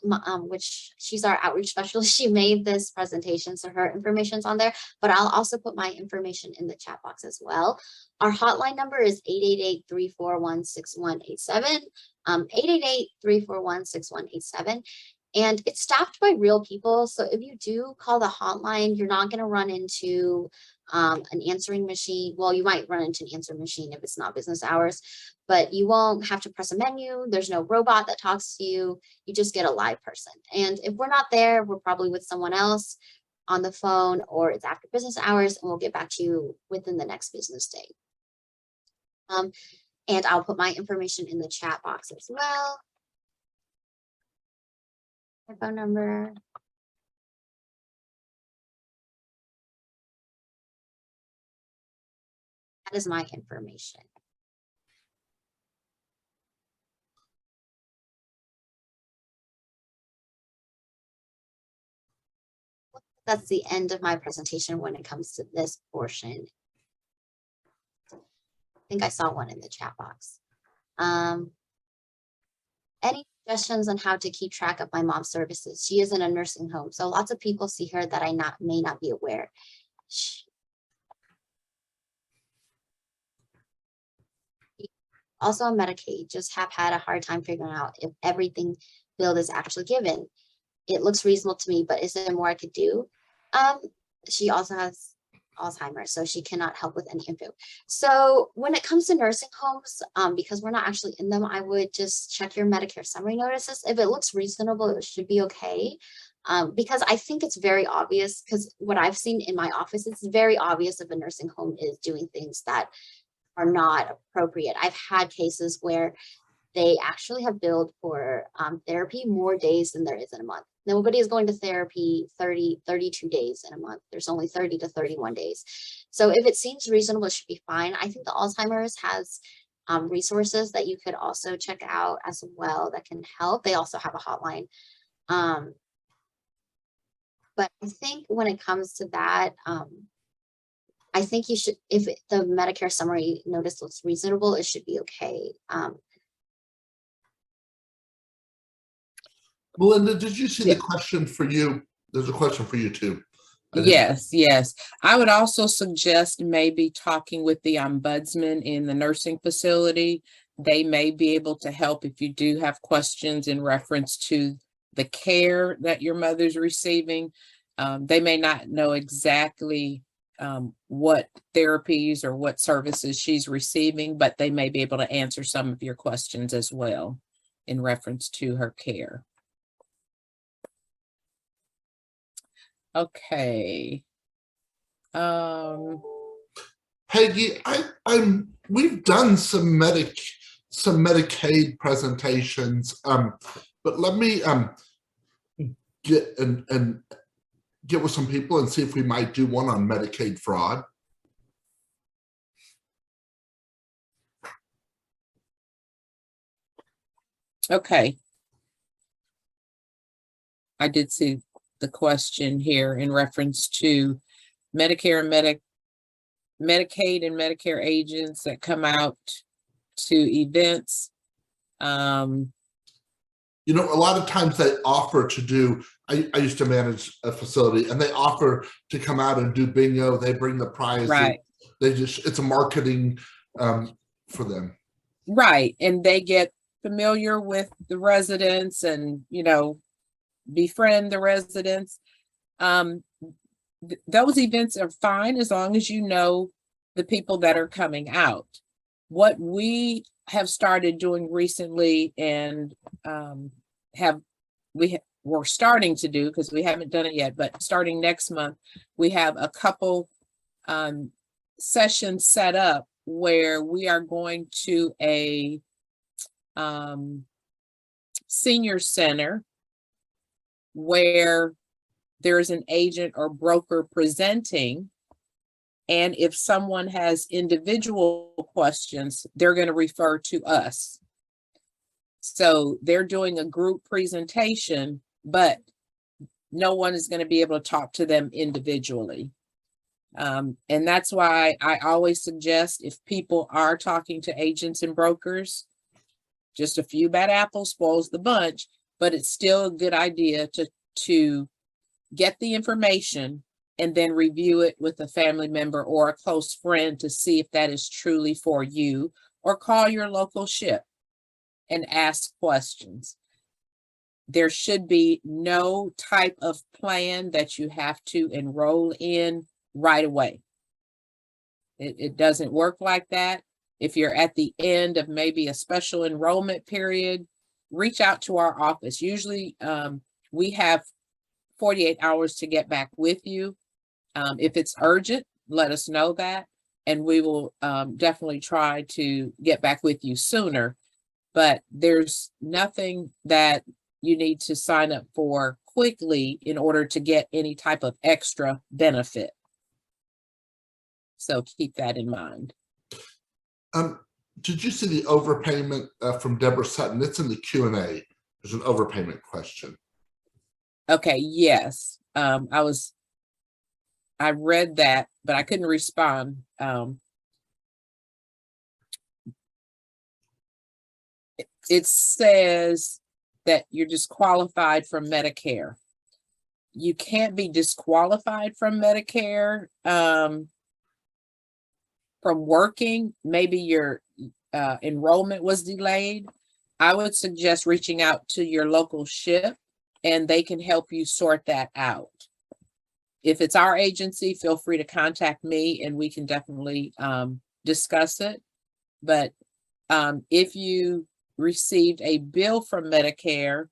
which she's our outreach specialist, she made this presentation, so her information's on there, but I'll also put my information in the chat box as well. Our hotline number is 888-341-6187, 888-341-6187. And it's staffed by real people. So if you do call the hotline, you're not going to run into an answering machine. Well, you might run into an answering machine if it's not business hours, but you won't have to press a menu. There's no robot that talks to you. You just get a live person. And if we're not there, we're probably with someone else on the phone, or it's after business hours, and we'll get back to you within the next business day. And I'll put my information in the chat box as well. My phone number. That is my information. That's the end of my presentation when it comes to this portion. I think I saw one in the chat box. Any suggestions on how to keep track of my mom's services? She is in a nursing home, so lots of people see her that I may not be aware. Also on Medicaid, just have had a hard time figuring out if everything billed is actually given. it looks reasonable to me, but is there more I could do? She also has Alzheimer's, so she cannot help with any info. So when it comes to nursing homes, because we're not actually in them, I would just check your Medicare summary notices. If it looks reasonable, it should be okay. Because I think it's very obvious, because what I've seen in my office, it's very obvious if a nursing home is doing things that are not appropriate. I've had cases where they actually have billed for therapy more days than there is in a month. Nobody is going to therapy 32 days in a month. There's only 30 to 31 days. So if it seems reasonable, it should be fine. I think the Alzheimer's has resources that you could also check out as well that can help. They also have a hotline. But I think when it comes to that, I think you should, if the Medicare summary notice looks reasonable, it should be okay. Melinda, did you see Yeah. the question for you? There's a question for you too. Yes. I would also suggest maybe talking with the ombudsman in the nursing facility. They may be able to help if you do have questions in reference to the care that your mother's receiving. They may not know exactly what therapies or what services she's receiving, but they may be able to answer some of your questions as well in reference to her care. Okay. Peggy, we've done some Medicaid presentations, but let me get with some people and see if we might do one on Medicaid fraud. Okay. I did see the question here in reference to Medicare and Medicaid and Medicare agents that come out to events. You know, a lot of times they offer to do, I used to manage a facility, and they offer to come out and do bingo. They bring the prize. Right. It's a marketing for them. Right. And they get familiar with the residents and, befriend the residents. Those events are fine as long as you know the people that are coming out. What we have started doing recently and we're starting to do, because we haven't done it yet, but starting next month, we have a couple sessions set up where we are going to a senior center where there's an agent or broker presenting. And if someone has individual questions, they're going to refer to us. So they're doing a group presentation, but no one is going to be able to talk to them individually. And that's why I always suggest, if people are talking to agents and brokers, just a few bad apples spoils the bunch, but it's still a good idea to get the information and then review it with a family member or a close friend to see if that is truly for you, or call your local SHIP and ask questions. There should be no type of plan that you have to enroll in right away. It doesn't work like that. If you're at the end of maybe a special enrollment period, reach out to our office. Usually we have 48 hours to get back with you. If it's urgent, let us know that, and we will definitely try to get back with you sooner. But there's nothing that you need to sign up for quickly in order to get any type of extra benefit. So keep that in mind. Did you see the overpayment from Deborah Sutton? It's in the Q&A. There's an overpayment question. Okay, yes. I read that, but I couldn't respond. It says that you're disqualified from Medicare. You can't be disqualified from Medicare from working. Maybe your enrollment was delayed. I would suggest reaching out to your local SHIP and they can help you sort that out. If it's our agency, feel free to contact me and we can definitely discuss it. But if you received a bill from Medicare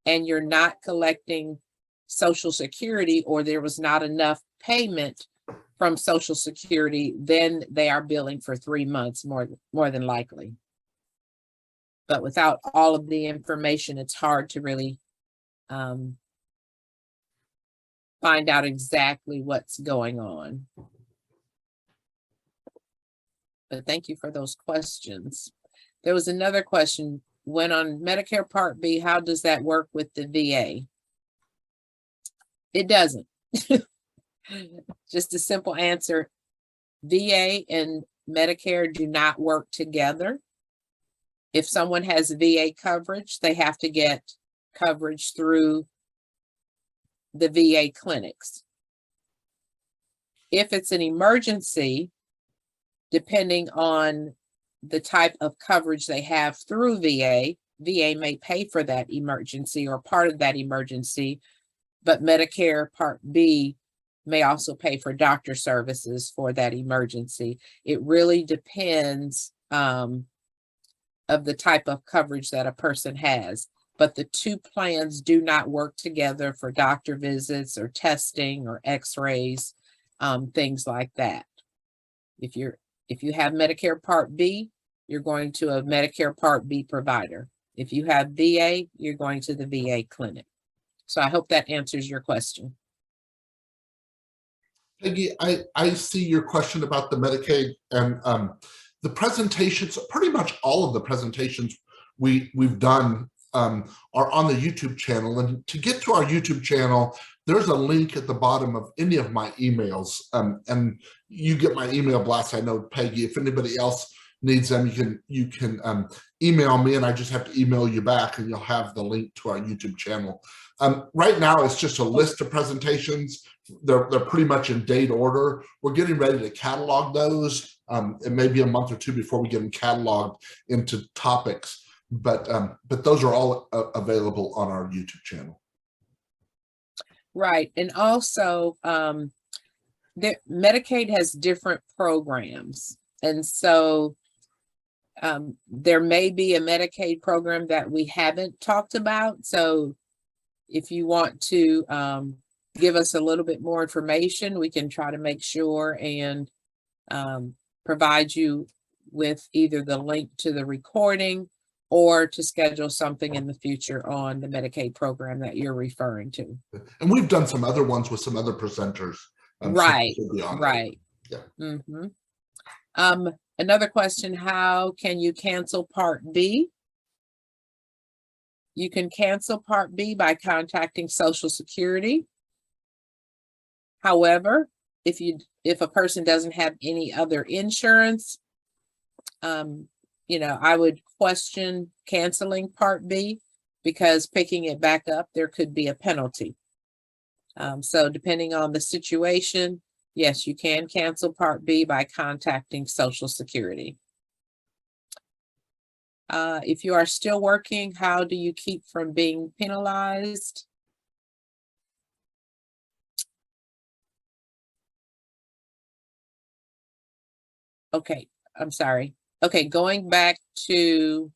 and you're not collecting Social Security, or there was not enough payment from Social Security, then they are billing for 3 months more than likely. But without all of the information, it's hard to really find out exactly what's going on. But thank you for those questions. There was another question. When on Medicare Part B, how does that work with the VA? It doesn't. Just a simple answer. VA and Medicare do not work together. If someone has VA coverage, they have to get coverage through the VA clinics. If it's an emergency, depending on the type of coverage they have through VA, VA may pay for that emergency or part of that emergency, but Medicare Part B may also pay for doctor services for that emergency. It really depends of the type of coverage that a person has, but the two plans do not work together for doctor visits or testing or x-rays, things like that. If you have Medicare Part B, you're going to a Medicare Part B provider. If you have VA, you're going to the VA clinic. So I hope that answers your question. Peggy, I see your question about the Medicaid and the presentations. Pretty much all of the presentations we've done are on the YouTube channel. And to get to our YouTube channel, there's a link at the bottom of any of my emails. And you get my email blast, I know, Peggy. If anybody else needs them, you can email me, and I just have to email you back, and you'll have the link to our YouTube channel. Right now, it's just a list of presentations. They're pretty much in date order. We're getting ready to catalog those. It may be a month or two before we get them cataloged into topics, but those are all available on our YouTube channel. Right, and also Medicaid has different programs, and so there may be a Medicaid program that we haven't talked about. So if you want to give us a little bit more information, we can try to make sure and provide you with either the link to the recording or to schedule something in the future on the Medicaid program that you're referring to. And we've done some other ones with some other presenters. Right, so right. Yeah. Mm-hmm. Another question, how can you cancel Part B? You can cancel Part B by contacting Social Security. However, if a person doesn't have any other insurance, I would question canceling Part B, because picking it back up, there could be a penalty. So depending on the situation, yes, you can cancel Part B by contacting Social Security. If you are still working, how do you keep from being penalized? Okay, I'm sorry. Okay, going back to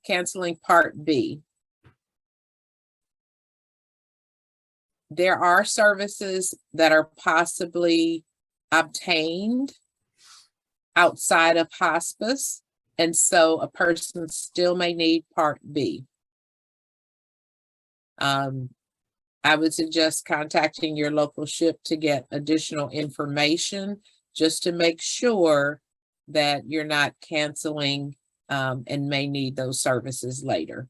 canceling Part B. There are services that are possibly obtained outside of hospice, and so a person still may need Part B. I would suggest contacting your local SHIP to get additional information, just to make sure that you're not canceling and may need those services later.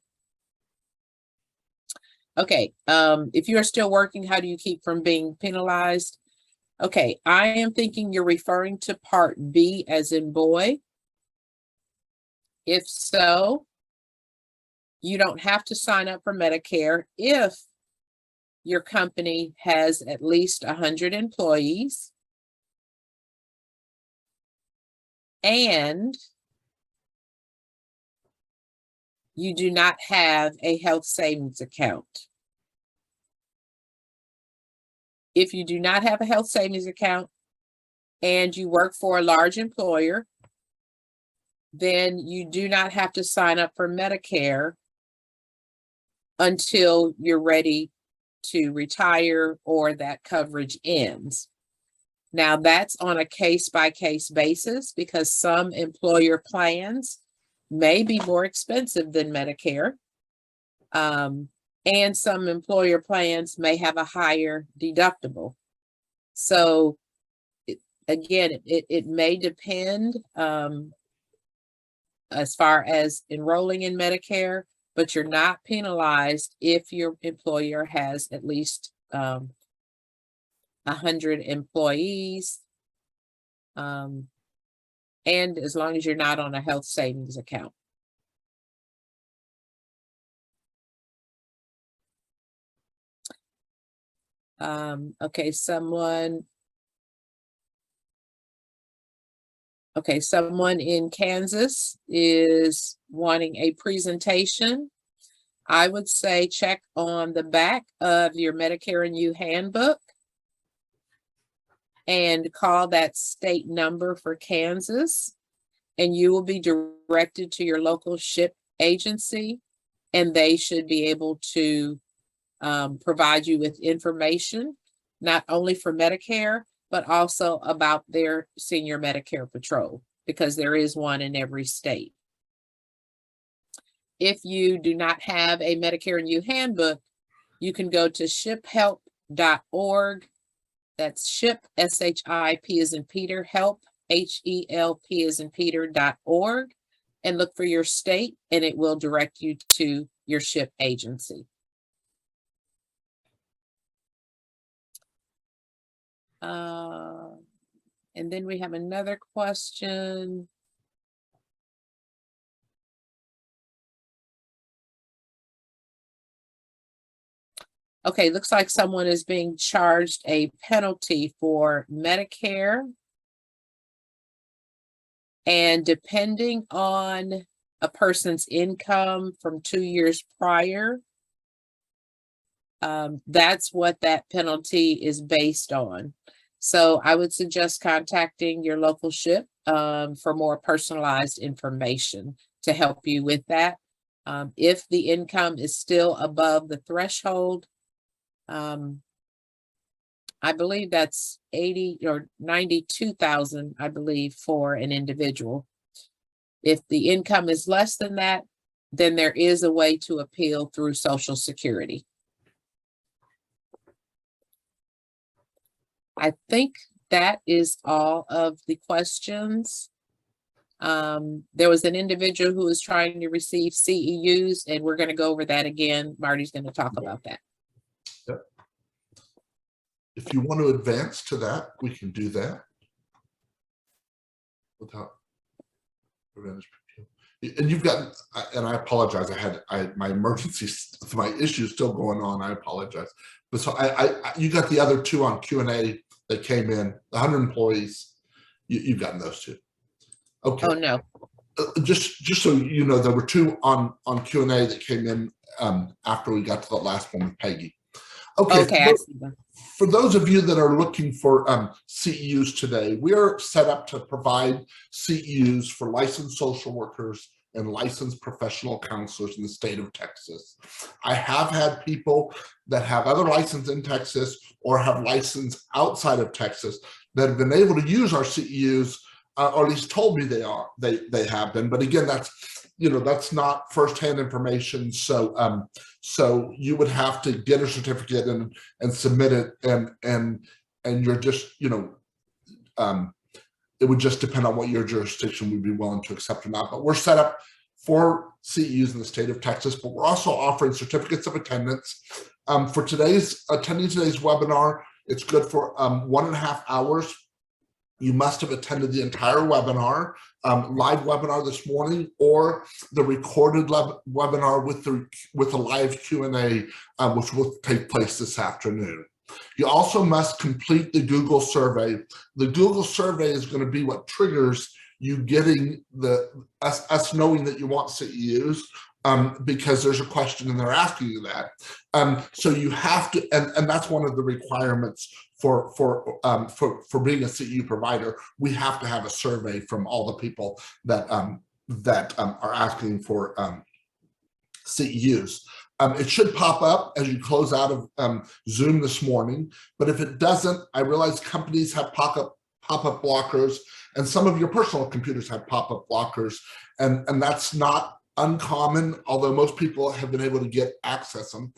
Okay, if you are still working, how do you keep from being penalized? Okay, I am thinking you're referring to Part B as in boy. If so, you don't have to sign up for Medicare if your company has at least 100 employees and you do not have a health savings account. If you do not have a health savings account and you work for a large employer, then you do not have to sign up for Medicare until you're ready to retire or that coverage ends. Now, that's on a case-by-case basis because some employer plans may be more expensive than Medicare. And some employer plans may have a higher deductible. So it may depend as far as enrolling in Medicare, but you're not penalized if your employer has at least 100 employees. And as long as you're not on a health savings account. Okay, someone in Kansas is wanting a presentation. I would say check on the back of your Medicare and You handbook and call that state number for Kansas, and you will be directed to your local SHIP agency, and they should be able to provide you with information, not only for Medicare, but also about their senior Medicare patrol, because there is one in every state. If you do not have a Medicare and You handbook, you can go to shiphelp.org. That's SHIP, S-H-I-P as in Peter, help, H-E-L-P as in Peter.org, and look for your state, and it will direct you to your SHIP agency. And then we have another question. Okay, looks like someone is being charged a penalty for Medicare. And depending on a person's income from 2 years prior, that's what that penalty is based on. So I would suggest contacting your local SHIP for more personalized information to help you with that. If the income is still above the threshold, I believe that's 80 or 92,000, I believe, for an individual. If the income is less than that, then there is a way to appeal through Social Security. I think that is all of the questions. There was an individual who was trying to receive CEUs, and we're going to go over that again. Marty's going to talk about that. Yep. If you want to advance to that, we can do that without advantage. And you've got, and I apologize, I had my my issue still going on. I apologize. But so you got the other two on Q&A that came in, 100 employees. You've gotten those two. Okay. Oh no. Just so you know, there were two on Q&A that came in after we got to the last one with Peggy. Okay. For those of you that are looking for CEUs today, we are set up to provide CEUs for licensed social workers and licensed professional counselors in the state of Texas. I have had people that have other licenses in Texas or have license outside of Texas that have been able to use our CEUs, or at least told me they have been. But again, that's not firsthand information. So so you would have to get a certificate and submit it, and you're just, it would just depend on what your jurisdiction would be willing to accept or not. But we're set up for CEUs in the state of Texas, but we're also offering certificates of attendance. For attending today's webinar, it's good for 1.5 hours. You must have attended the entire webinar, live webinar this morning, or the recorded webinar with a live Q&A, which will take place this afternoon. You also must complete the Google survey. The Google survey is going to be what triggers you getting us knowing that you want CEUs. because there's a question and they're asking you that. So you have to, and that's one of the requirements for being a CEU provider. We have to have a survey from all the people that are asking for CEUs. It should pop up as you close out of Zoom this morning, but if it doesn't, I realize companies have pop-up blockers, and some of your personal computers have pop-up blockers, and that's not uncommon, although most people have been able to access them.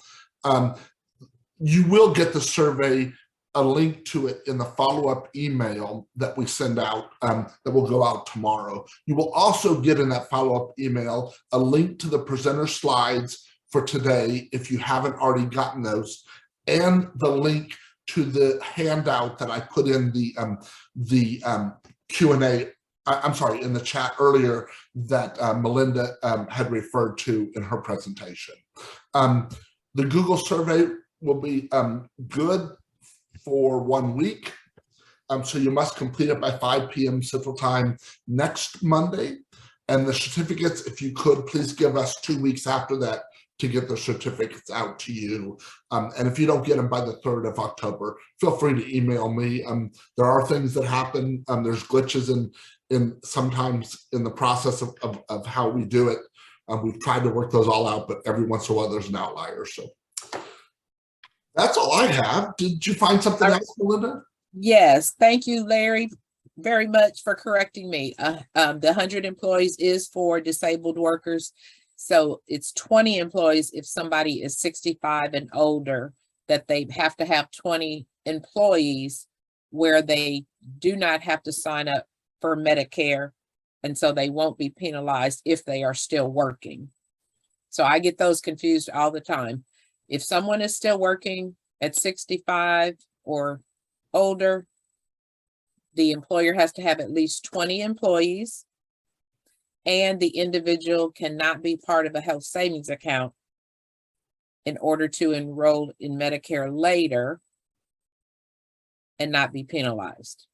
You will get the survey, a link to it in the follow-up email that we send out, that will go out tomorrow. You will also get in that follow-up email a link to the presenter slides for today, if you haven't already gotten those, and the link to the handout that I put in the Q&A, I'm sorry, in the chat earlier that Melinda had referred to in her presentation. The Google survey will be good for 1 week. So you must complete it by 5 p.m. Central Time next Monday. And the certificates, if you could, please give us 2 weeks after that to get the certificates out to you. And if you don't get them by the 3rd of October, feel free to email me. There are things that happen. There's glitches in sometimes in the process of how we do it. We've tried to work those all out, but every once in a while there's an outlier. So that's all I have. Did you find something else, Melinda? Yes, thank you, Larry, very much for correcting me. The 100 employees is for disabled workers. So it's 20 employees if somebody is 65 and older, that they have to have 20 employees where they do not have to sign up for Medicare, and so they won't be penalized if they are still working. So I get those confused all the time. If someone is still working at 65 or older, the employer has to have at least 20 employees, and the individual cannot be part of a health savings account in order to enroll in Medicare later and not be penalized.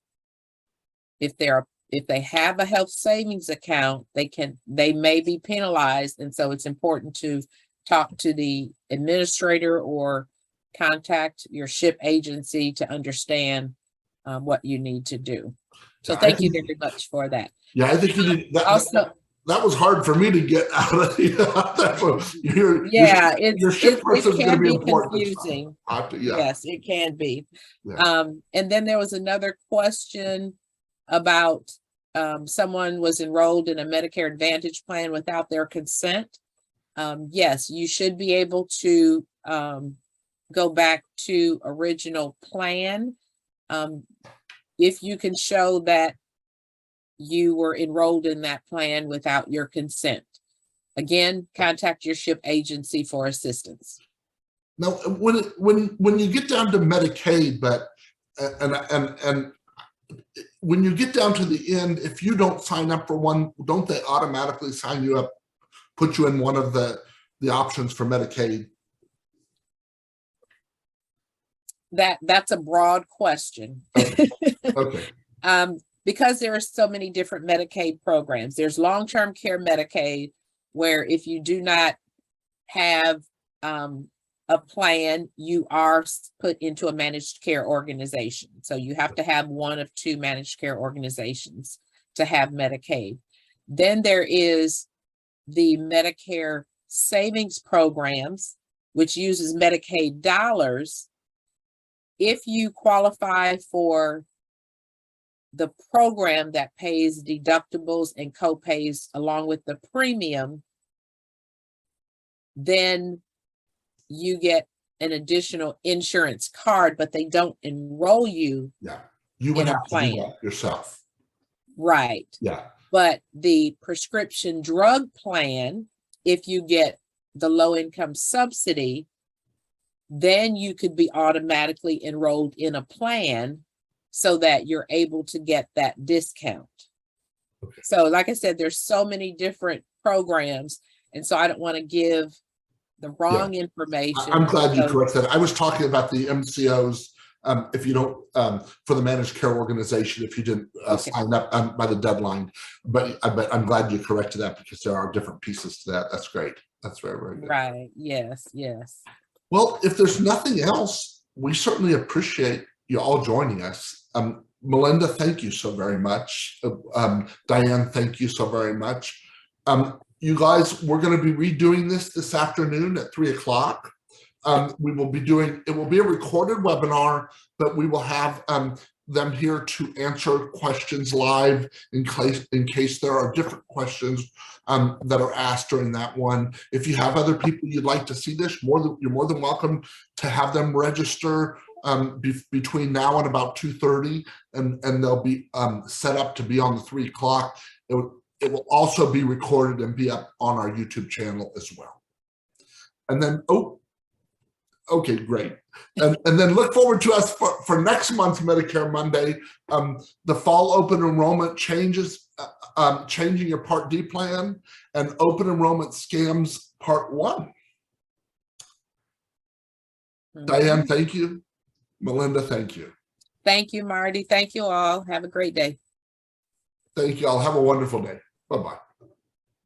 If they have a health savings account, they may be penalized, and so it's important to talk to the administrator or contact your SHIP agency to understand what you need to do. So thank you very much for that. Yeah, I think you did that. Also, that was hard for me to get out of your SHIP person is going to be important. Confusing. Yes, it can be. Yeah. And then there was another question about someone was enrolled in a Medicare Advantage plan without their consent. Yes, you should be able to go back to original plan if you can show that you were enrolled in that plan without your consent. Again, contact your SHIP agency for assistance. Now, when you get down to Medicaid, and when you get down to the end, if you don't sign up for one, don't they automatically sign you up, put you in one of the options for Medicaid? That's a broad question. Okay. Okay. Because there are so many different Medicaid programs. There's long-term care Medicaid, where if you do not have a plan, you are put into a managed care organization. So you have to have one of 2 managed care organizations to have Medicaid. Then there is the Medicare savings programs, which uses Medicaid dollars. If you qualify for the program that pays deductibles and co-pays along with the premium, then you get an additional insurance card, but they don't enroll you. Yeah, you would have to do that yourself. Right. Yeah. But the prescription drug plan, if you get the low income subsidy, then you could be automatically enrolled in a plan so that you're able to get that discount. Okay. So like I said, there's so many different programs, and so I don't want to give the wrong information. I'm glad you corrected that. I was talking about the MCOs, if you don't, for the managed care organization, if you didn't sign up by the deadline, but I'm glad you corrected that, because there are different pieces to that. That's great. That's very, very good. Right. Yes. Yes. Well, if there's nothing else, we certainly appreciate you all joining us. Melinda, thank you so very much. Diane, thank you so very much. You guys, we're going to be redoing this afternoon at 3 o'clock. We will be doing, it will be a recorded webinar, but we will have them here to answer questions live in case there are different questions that are asked during that one. If you have other people you'd like to see this, you're more than welcome to have them register between now and about 2:30, and they'll be set up to be on the 3 o'clock. It will also be recorded and be up on our YouTube channel as well. And then, okay, great. And then look forward to us for next month's Medicare Monday. The fall open enrollment changes, changing your Part D plan, and open enrollment scams Part 1. Diane, thank you. Melinda, thank you. Thank you, Marty. Thank you all. Have a great day. Thank you all. Have a wonderful day. Bye-bye.